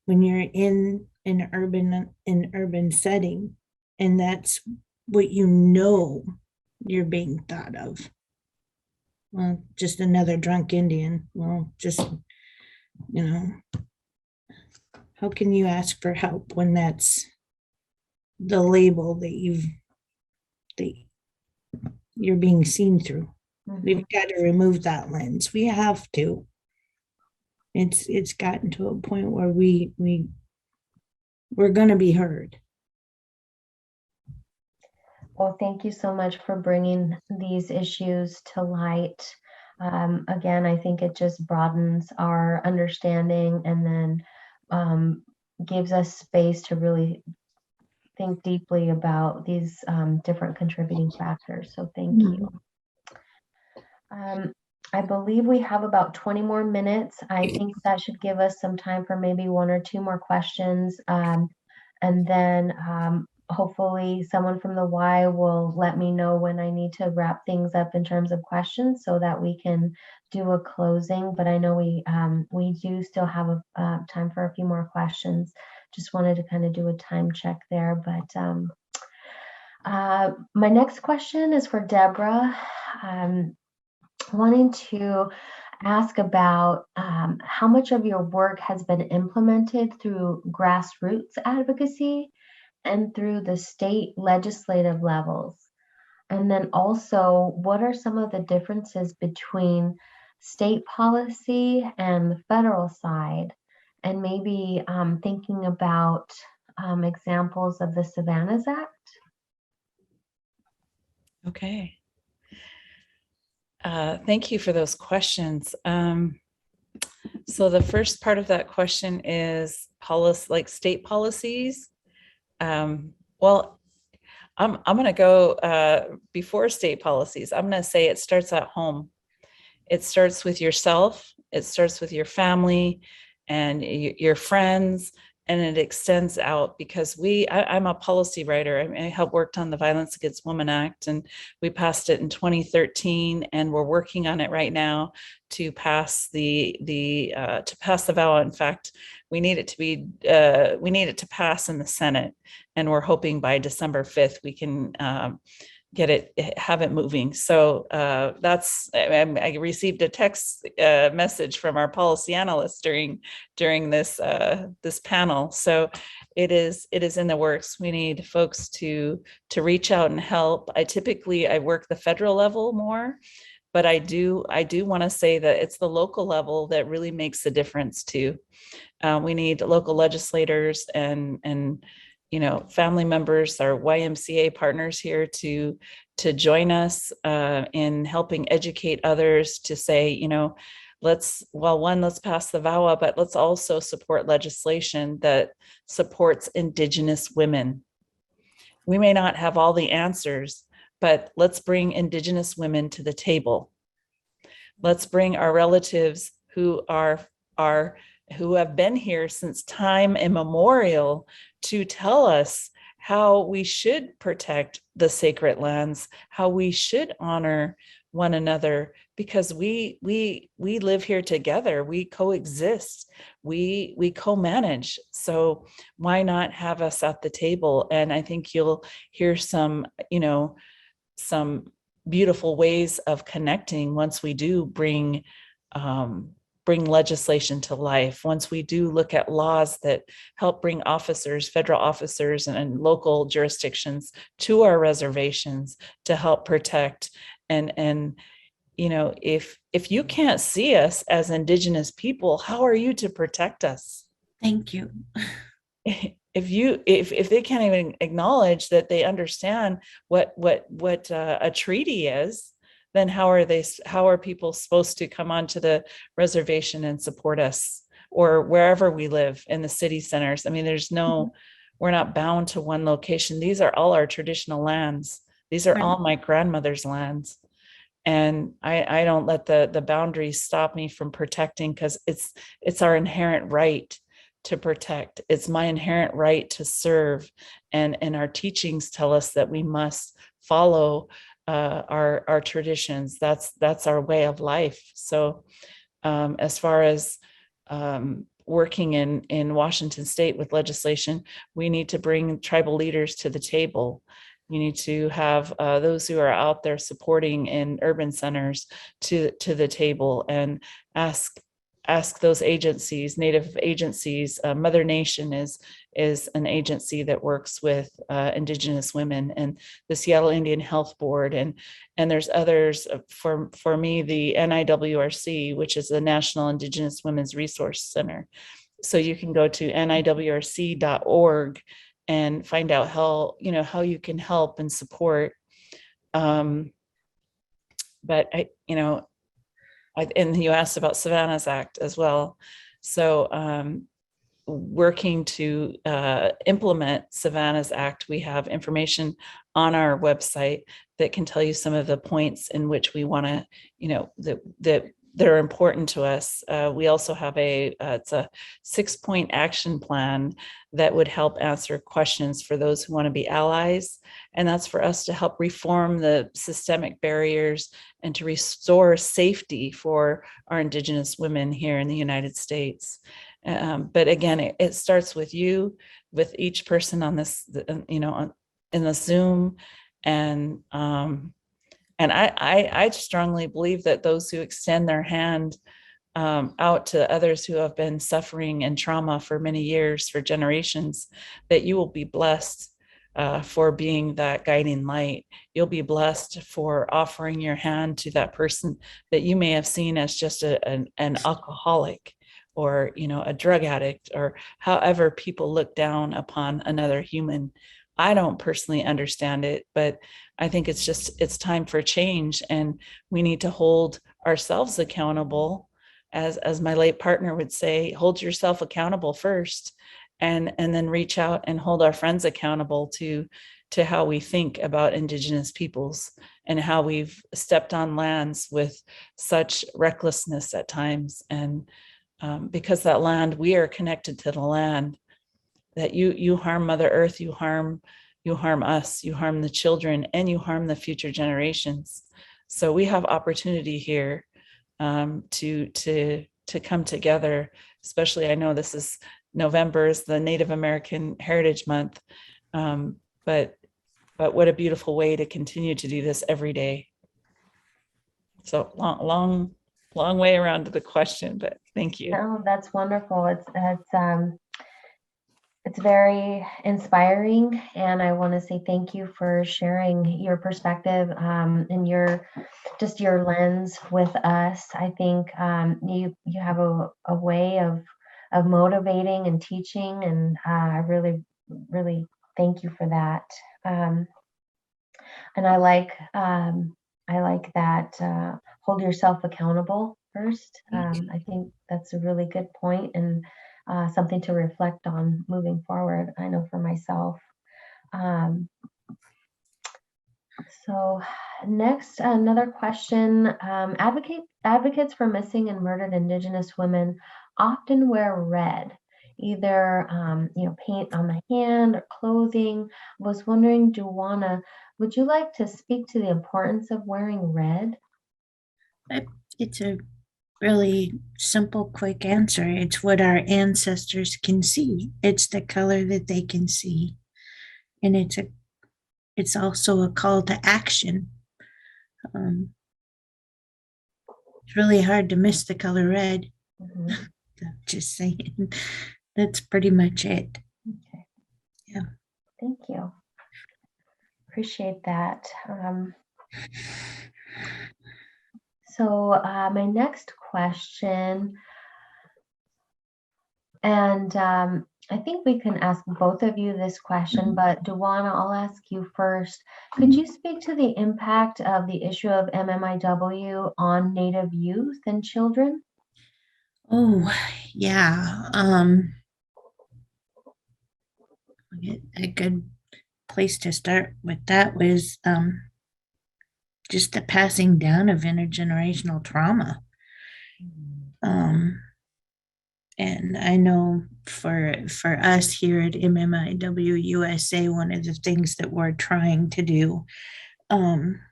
in an urban setting, and that's what you know you're being thought of. Well, just another drunk Indian. Well, just, you know, how can you ask for help when that's the label that you're being seen through? We've got to remove that lens. We have to. It's gotten to a point where we're going to be heard. Well, thank you so much for bringing these issues to light. Again, I think it just broadens our understanding and then gives us space to really think deeply about these different contributing factors. So thank you. I believe we have about 20 more minutes. I think that should give us some time for maybe one or two more questions. And then hopefully someone from the Y will let me know when I need to wrap things up in terms of questions so that we can do a closing. But I know we do still have time for a few more questions. Just wanted to kind of do a time check there. But my next question is for Deborah. Wanting to ask about how much of your work has been implemented through grassroots advocacy and through the state legislative levels. And then also, what are some of the differences between state policy and the federal side? And maybe thinking about examples of the Savannah's Act. Okay. Thank you for those questions. So the first part of that question is policy, like state policies. Well, I'm going to go before state policies. I'm going to say it starts at home. It starts with yourself. It starts with your family and your friends. And it extends out because I'm a policy writer. I helped worked on the Violence Against Women Act, and we passed it in 2013, and we're working on it right now to pass the VAWA. In fact, we need it to pass in the Senate, and we're hoping by December 5th we can have it moving. So I received a text message from our policy analyst during this panel. So it is in the works. We need folks to reach out and help. I work the federal level more, but I do want to say that it's the local level that really makes a difference too. We need local legislators and family members, our YMCA partners here to join us in helping educate others to say, let's pass the VAWA, but let's also support legislation that supports Indigenous women. We may not have all the answers, but let's bring Indigenous women to the table. Let's bring our relatives who have been here since time immemorial to tell us how we should protect the sacred lands, how we should honor one another, because we live here together, we coexist, we co-manage. So why not have us at the table? And I think you'll hear some beautiful ways of connecting once we do bring legislation to life, once we do look at laws that help bring officers, federal officers and local jurisdictions to our reservations to help protect. And if you can't see us as Indigenous people, how are you to protect us? Thank you. If they can't even acknowledge that they understand what a treaty is, then how are people supposed to come onto the reservation and support us, or wherever we live in the city centers? I mean, we're not bound to one location. These are all our traditional lands. These are all my grandmother's lands. And I don't let the boundaries stop me from protecting, because it's our inherent right to protect. It's my inherent right to serve. And our teachings tell us that we must follow our traditions. That's our way of life. So as far as working in Washington State with legislation, we need to bring tribal leaders to the table. You need to have those who are out there supporting in urban centers to the table and ask those agencies, Native agencies. Mother Nation is an agency that works with Indigenous women, and the Seattle Indian Health Board, and there's others. For me, the NIWRC, which is the National Indigenous Women's Resource Center. So you can go to niwrc.org and find out how you can help and support. But and you asked about Savannah's Act as well. So working to implement Savannah's Act, we have information on our website that can tell you some of the points in which we want to, that are important to us. We also have it's a 6-point action plan that would help answer questions for those who want to be allies. And that's for us to help reform the systemic barriers and to restore safety for our Indigenous women here in the United States. But again, it starts with you, with each person on this, in the Zoom. And I strongly believe that those who extend their hand out to others who have been suffering and trauma for many years, for generations, that you will be blessed for being that guiding light. You'll be blessed for offering your hand to that person that you may have seen as just an alcoholic, or a drug addict, or however people look down upon another human. I don't personally understand it, but I think it's time for change, and we need to hold ourselves accountable. As my late partner would say, hold yourself accountable first, and then reach out and hold our friends accountable to how we think about Indigenous peoples and how we've stepped on lands with such recklessness at times. And because that land, we are connected to the land, that you harm Mother Earth, you harm us, you harm the children, and you harm the future generations. So we have opportunity here to come together. Especially, I know this is November, is the Native American Heritage Month, but what a beautiful way to continue to do this every day. So long way around to the question, but thank you. Oh, that's wonderful. It's very inspiring, and I want to say thank you for sharing your perspective and your lens with us. I think you have a way of motivating and teaching, and I really thank you for that. And I like that hold yourself accountable first. I think that's a really good point, and something to reflect on moving forward. I know for myself. So next, another question. Advocates for missing and murdered Indigenous women often wear red, either paint on the hand or clothing. Was wondering, Duana, would you like to speak to the importance of wearing red? It's a really simple, quick answer. It's what our ancestors can see. It's the color that they can see. And it's also a call to action. It's really hard to miss the color red. Mm-hmm. Just saying. That's pretty much it. Okay. Yeah. Thank you. Appreciate that. So my next question, and I think we can ask both of you this question, but Duana, I'll ask you first. Could you speak to the impact of the issue of Mmiw on Native youth and children? Oh, yeah. A good place to start with that was just the passing down of intergenerational trauma. And I know for us here at Mmiw USA, one of the things that we're trying to do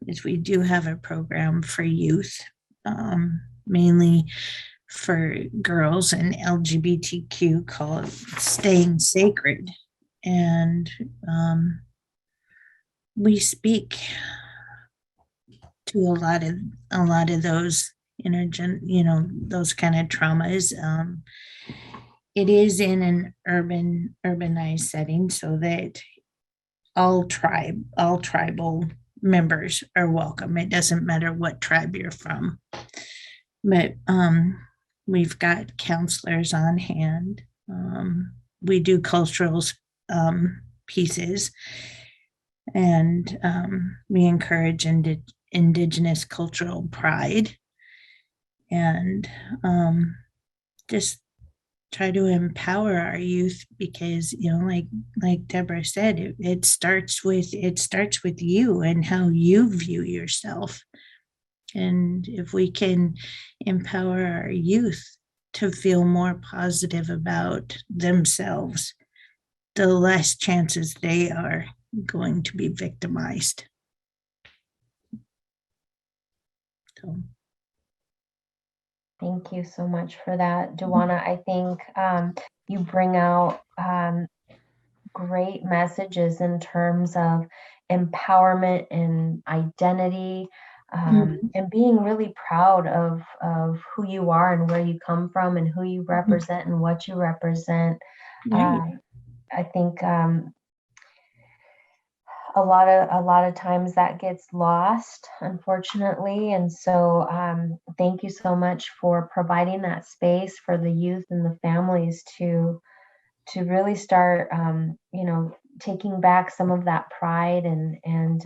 is we do have a program for youth, mainly for girls and LGBTQ called Staying Sacred. And we speak to a lot of those those kind of traumas. It is in an urbanized setting, so that all tribal members are welcome. It doesn't matter what tribe you're from. But we've got counselors on hand. We do cultural pieces, and we encourage Indigenous cultural pride, and just try to empower our youth, because like Deborah said, it starts with you and how you view yourself. And if we can empower our youth to feel more positive about themselves, the less chances they are going to be victimized. So. Thank you so much for that, Duana. I think you bring out great messages in terms of empowerment and identity, and being really proud of who you are and where you come from and who you represent and what you represent. Right. I think a lot of times that gets lost, unfortunately. And so thank you so much for providing that space for the youth and the families to really start taking back some of that pride and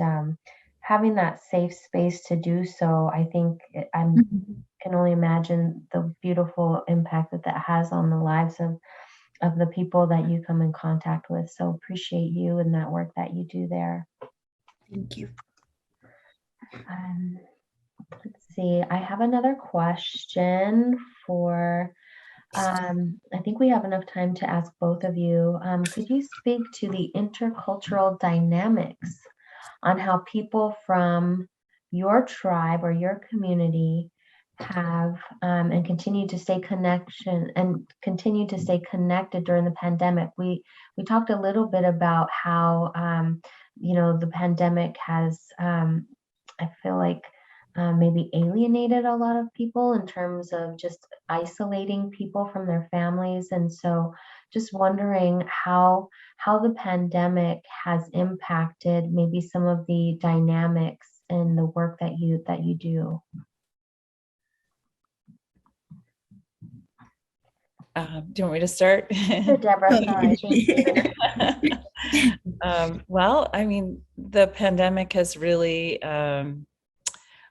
having that safe space to do so. I think I can only imagine the beautiful impact that has on the lives of the people that you come in contact with. So appreciate you and that work that you do there. Thank you. Let's see, I have another question for, I think we have enough time to ask both of you. Could you speak to the intercultural dynamics on how people from your tribe or your community have and continue to stay connected during the pandemic? We talked a little bit about how the pandemic has I feel like maybe alienated a lot of people in terms of just isolating people from their families. And so just wondering how the pandemic has impacted maybe some of the dynamics in the work that you do. Do you want me to start? Sure, Deborah, sorry. Thank you. Well, I mean, the pandemic has really, I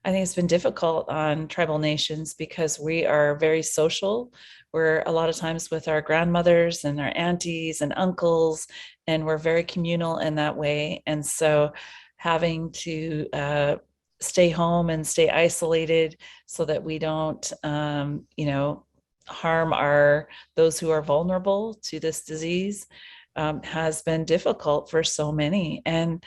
think it's been difficult on tribal nations because we are very social. We're a lot of times with our grandmothers and our aunties and uncles, and we're very communal in that way. And so having to stay home and stay isolated so that we don't, harm those who are vulnerable to this disease has been difficult for so many. And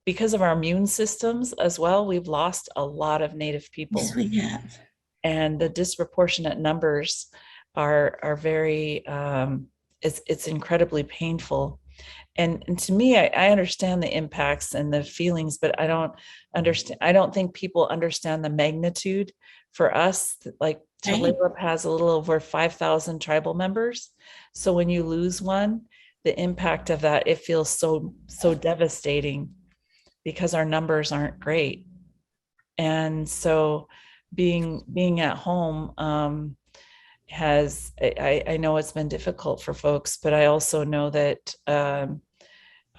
because of our immune systems as well, we've lost a lot of Native people. Yes, we have. And the disproportionate numbers are very, it's incredibly painful. And to me, I understand the impacts and the feelings, but I don't think people understand the magnitude for us. Like Tulalip has a little over 5,000 tribal members. So when you lose one, the impact of that, it feels so devastating because our numbers aren't great. And so being at home I know it's been difficult for folks, but I also know that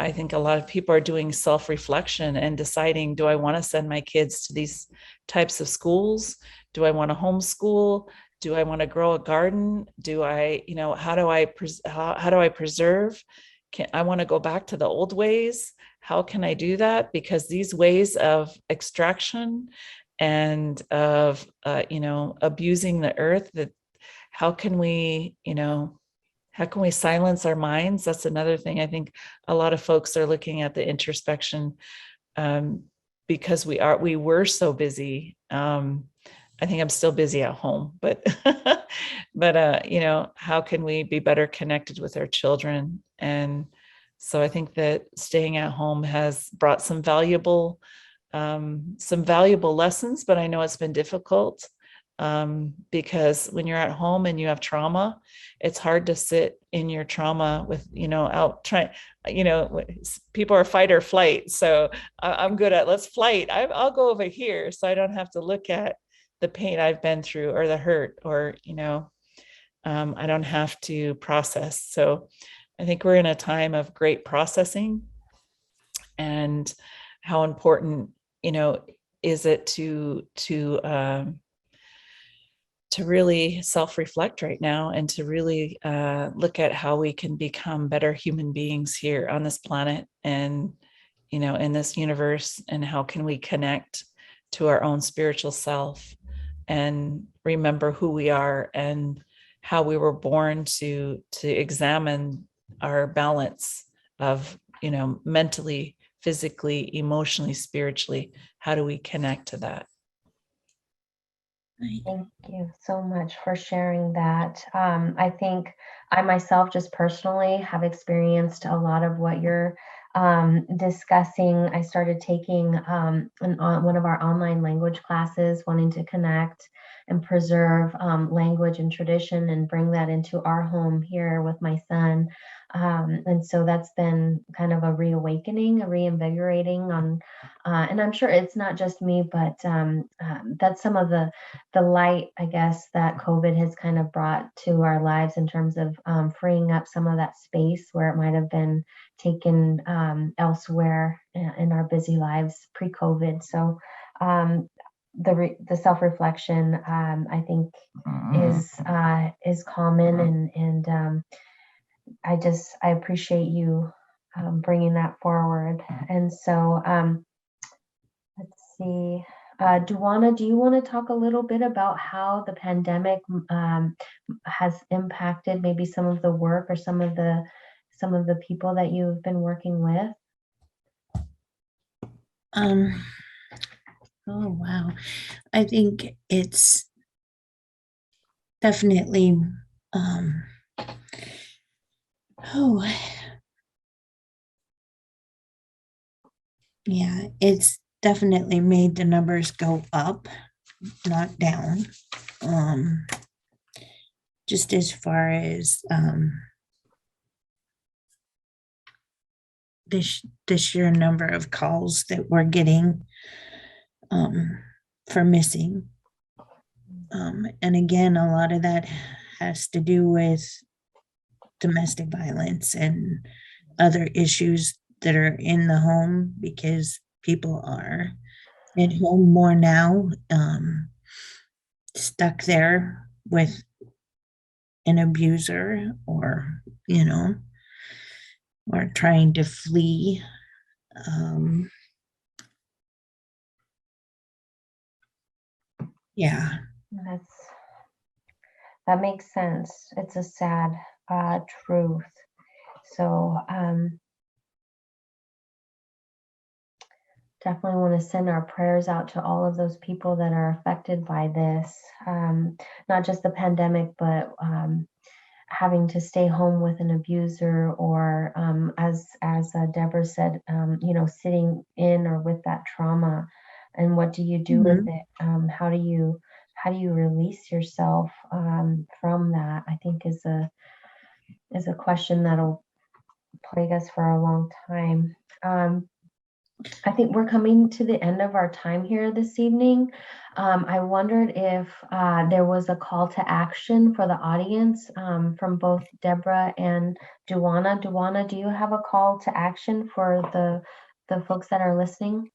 I think a lot of people are doing self-reflection and deciding, do I want to send my kids to these types of schools? Do I want to homeschool? Do I want to grow a garden? How do I preserve? I want to go back to the old ways. How can I do that? Because these ways of extraction and of, abusing the earth, how can we silence our minds? That's another thing. I think a lot of folks are looking at the introspection because we were so busy I think I'm still busy at home, but but you know, how can we be better connected with our children? And so I think that staying at home has brought some valuable lessons, but I know it's been difficult because when you're at home and you have trauma, it's hard to sit in your trauma with, you know, out trying, you know, people are fight or flight. So I'm good at let's flight. I'll go over here so I don't have to look at the pain I've been through or the hurt, or, you know, I don't have to process. So I think we're in a time of great processing, and how important, you know, is it to really self-reflect right now, and to really look at how we can become better human beings here on this planet, and, you know, in this universe, and how can we connect to our own spiritual self and remember who we are and how we were born to examine our balance of, you know, mentally, physically, emotionally, spiritually. How do we connect to that? Thank you so much for sharing that. I think I myself just personally have experienced a lot of what you're discussing. I started taking one of our online language classes, wanting to connect and preserve language and tradition and bring that into our home here with my son. And so that's been kind of a reawakening, a reinvigorating on, and I'm sure it's not just me, but that's some of the light, I guess, that COVID has kind of brought to our lives in terms of freeing up some of that space where it might have been taken elsewhere in our busy lives pre-COVID. So the self-reflection, I think, is common, and I appreciate you bringing that forward. And so let's see. Duana, do you want to talk a little bit about how the pandemic has impacted maybe some of the work or some of the people that you've been working with? Oh wow. I think it's definitely oh yeah, it's definitely made the numbers go up, not down. Just as far as the sheer number of calls that we're getting for missing. And again, a lot of that has to do with domestic violence and other issues that are in the home, because people are at home more now, stuck there with an abuser, or, you know, or trying to flee. Yeah. That makes sense. It's a sad truth. So definitely want to send our prayers out to all of those people that are affected by this, not just the pandemic, but having to stay home with an abuser, or as Deborah said, you know, sitting in or with that trauma, and what do you do with it? How do you release yourself from that? I think is a question that'll plague us for a long time. I think we're coming to the end of our time here this evening. I wondered if there was a call to action for the audience from both Deborah and Duana. Duana, do you have a call to action for the folks that are listening?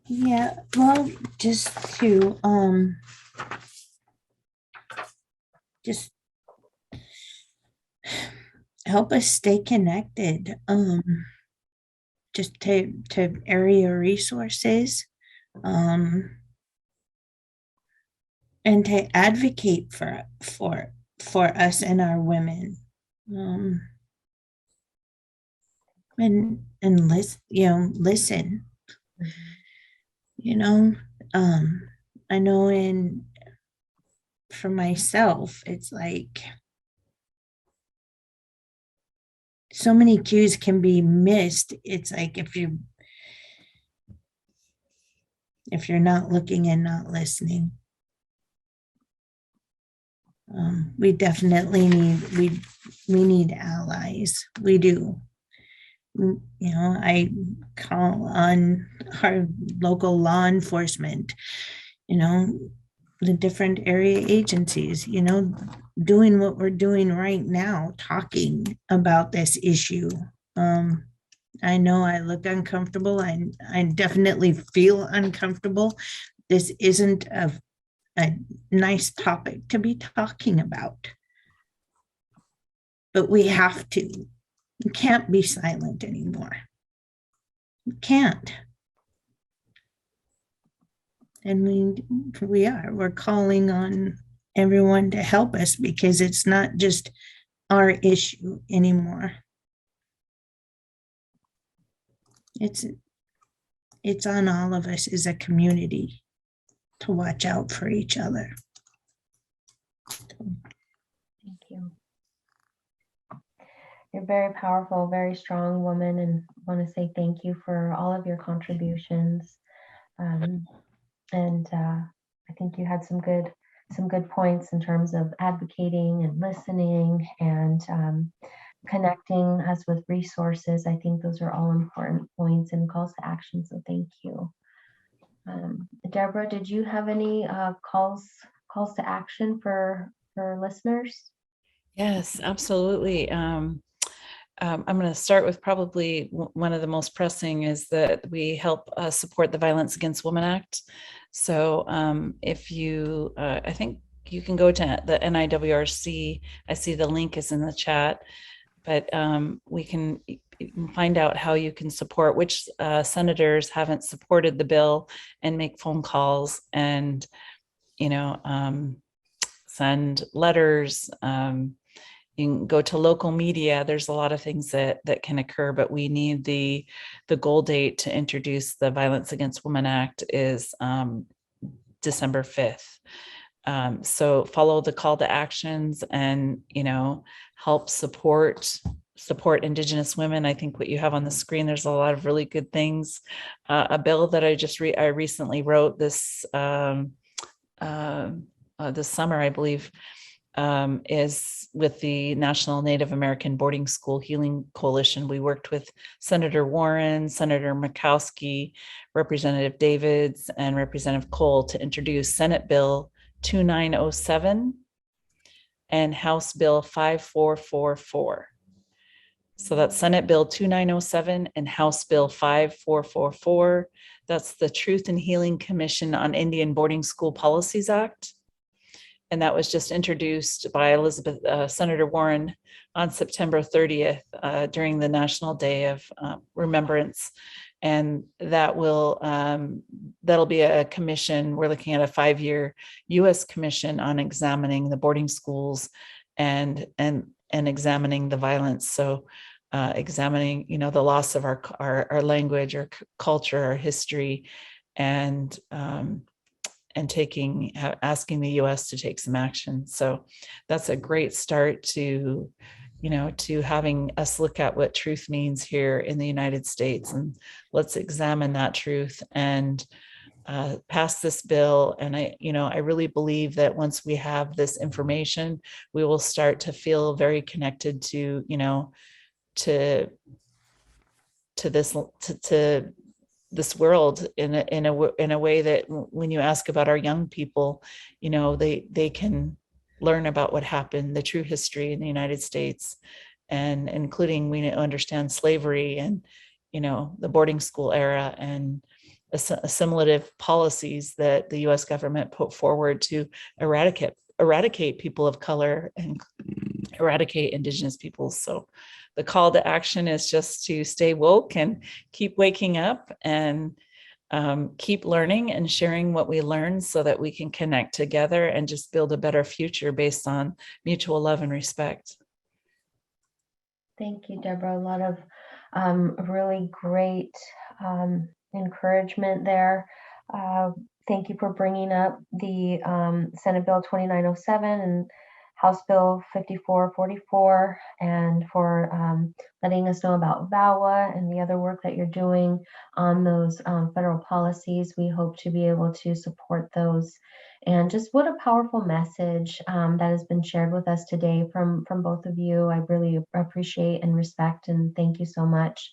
Yeah, well, just to just help us stay connected, just to area resources, and to advocate for us and our women, and listen, you know. I know for myself, it's like so many cues can be missed. It's like if you're not looking and not listening. We definitely need allies. We do. You know, I call on our local law enforcement, you know, the different area agencies, you know, doing what we're doing right now, talking about this issue. I know I look uncomfortable. I definitely feel uncomfortable. This isn't a nice topic to be talking about. But we have to. We can't be silent anymore. We can't. And we're calling on everyone to help us because it's not just our issue anymore. It's on all of us as a community to watch out for each other. Thank you. You're a very powerful, very strong woman, and want to say thank you for all of your contributions. I think you had some good points in terms of advocating and listening and connecting us with resources. I think those are all important points and calls to action. So thank you. Deborah, did you have any calls to action for listeners? Yes, absolutely. I'm going to start with probably one of the most pressing is that we help support the Violence Against Women Act. So if you, I think you can go to the NIWRC. I see the link is in the chat, but you can find out how you can support, which senators haven't supported the bill, and make phone calls and, you know, send letters. You can go to local media. There's a lot of things that can occur, but we need the goal date to introduce the Violence Against Women Act is December 5th. So follow the call to actions and, you know, help support Indigenous women. I think what you have on the screen, there's a lot of really good things. A bill that I recently wrote this summer, I believe, is with the National Native American Boarding School Healing Coalition. We worked with Senator Warren, Senator Murkowski, Representative Davids, and Representative Cole to introduce Senate Bill 2907 and House Bill 5444. So that's Senate Bill 2907 and House Bill 5444. That's the Truth and Healing Commission on Indian Boarding School Policies Act. And that was just introduced by Senator Warren on September 30th during the National Day of Remembrance. And that that'll be a commission. We're looking at a 5-year U.S. commission on examining the boarding schools and examining the violence. So examining, you know, the loss of our language, our culture, our history, and asking the U.S. to take some action. So that's a great start to, you know, to having us look at what truth means here in the United States, and let's examine that truth and pass this bill. And I really believe that once we have this information, we will start to feel very connected to, you know, to this world in a way that when you ask about our young people, you know, they can learn about what happened, the true history in the United States, and including we understand slavery and, you know, the boarding school era and assimilative policies that the U.S. government put forward to eradicate people of color and eradicate Indigenous peoples. So the call to action is just to stay woke and keep waking up and keep learning and sharing what we learn so that we can connect together and just build a better future based on mutual love and respect. Thank you, Deborah. A lot of really great encouragement there. Thank you for bringing up the Senate Bill 2907 and House Bill 5444, and for letting us know about VAWA and the other work that you're doing on those federal policies. We hope to be able to support those. And just what a powerful message that has been shared with us today from both of you. I really appreciate and respect and thank you so much.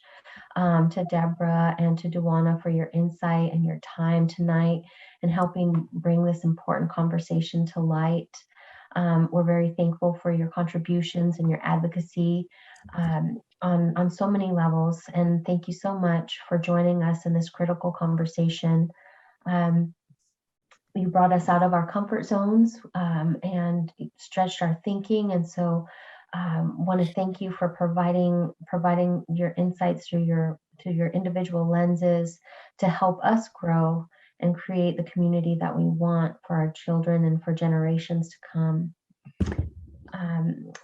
To Deborah and to Duana for your insight and your time tonight and helping bring this important conversation to light. We're very thankful for your contributions and your advocacy on so many levels. And thank you so much for joining us in this critical conversation. You brought us out of our comfort zones and stretched our thinking. And so want to thank you for providing your insights through your individual lenses to help us grow and create the community that we want for our children and for generations to come.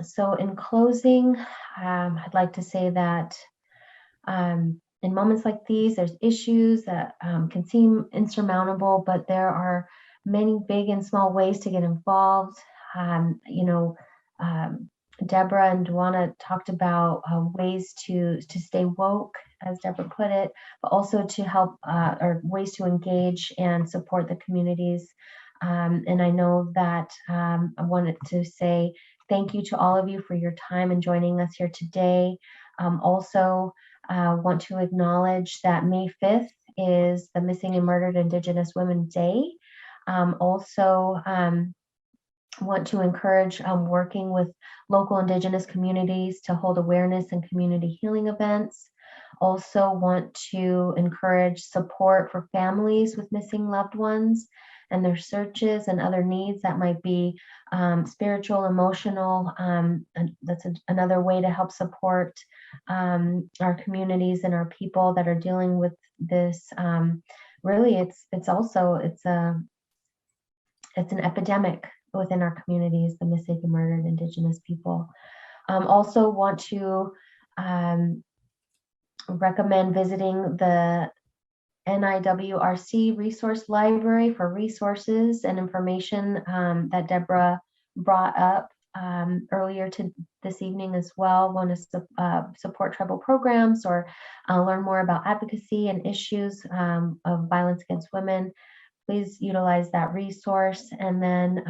So in closing, I'd like to say that in moments like these, there's issues that can seem insurmountable, but there are many big and small ways to get involved. Deborah and Duana talked about ways to stay woke, as Deborah put it, but also to help or ways to engage and support the communities. And I know that I wanted to say thank you to all of you for your time and joining us here today. Also, want to acknowledge that May 5th is the Missing and Murdered Indigenous Women Day. Also, want to encourage working with local Indigenous communities to hold awareness and community healing events. Also want to encourage support for families with missing loved ones and their searches and other needs that might be spiritual, emotional. And that's another way to help support our communities and our people that are dealing with this. Really, it's an epidemic within our communities, the missing and murdered Indigenous people. Also want to recommend visiting the NIWRC Resource Library for resources and information that Deborah brought up earlier this evening as well. Want to support tribal programs or learn more about advocacy and issues of violence against women. Please utilize that resource. And then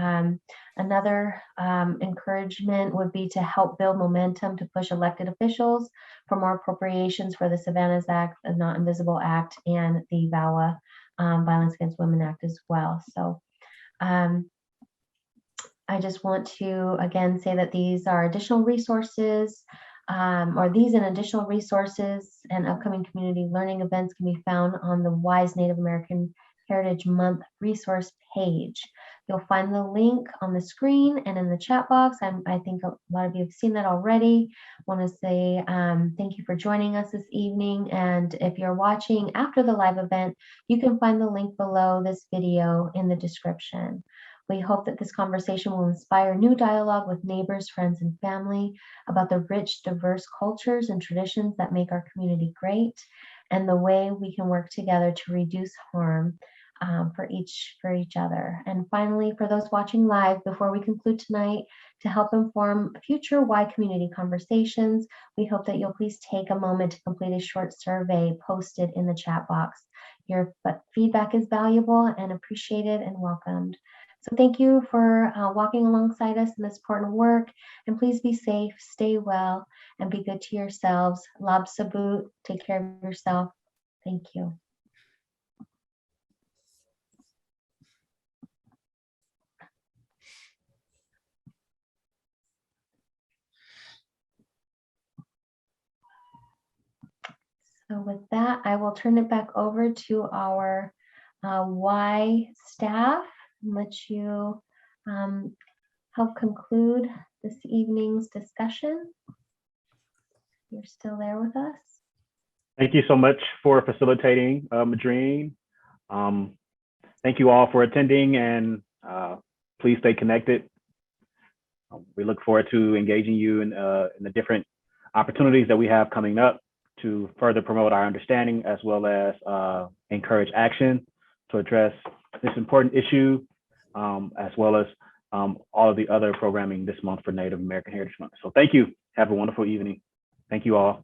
another encouragement would be to help build momentum to push elected officials for more appropriations for the Savannah's Act, the Not Invisible Act, and the VAWA Violence Against Women Act as well. So I just want to again say that these are additional resources, or these and additional resources and upcoming community learning events can be found on the WISE Native American Heritage Month resource page. You'll find the link on the screen and in the chat box. I think a lot of you have seen that already. Want to say thank you for joining us this evening. And if you're watching after the live event, you can find the link below this video in the description. We hope that this conversation will inspire new dialogue with neighbors, friends, and family about the rich, diverse cultures and traditions that make our community great, and the way we can work together to reduce harm for each other. And finally, for those watching live, before we conclude tonight, to help inform future Y community conversations, we hope that you'll please take a moment to complete a short survey posted in the chat box. Your feedback is valuable and appreciated and welcomed. So thank you for walking alongside us in this important work, and please be safe, stay well, and be good to yourselves. Lab Sabut, take care of yourself. Thank you. So with that, I will turn it back over to our Y staff and let you help conclude this evening's discussion. You're still there with us? Thank you so much for facilitating, Madreen. Thank you all for attending, and please stay connected. We look forward to engaging you in the different opportunities that we have coming up to further promote our understanding as well as encourage action. to address this important issue, as well as all of the other programming this month for Native American Heritage Month. So thank you. Have a wonderful evening. Thank you all.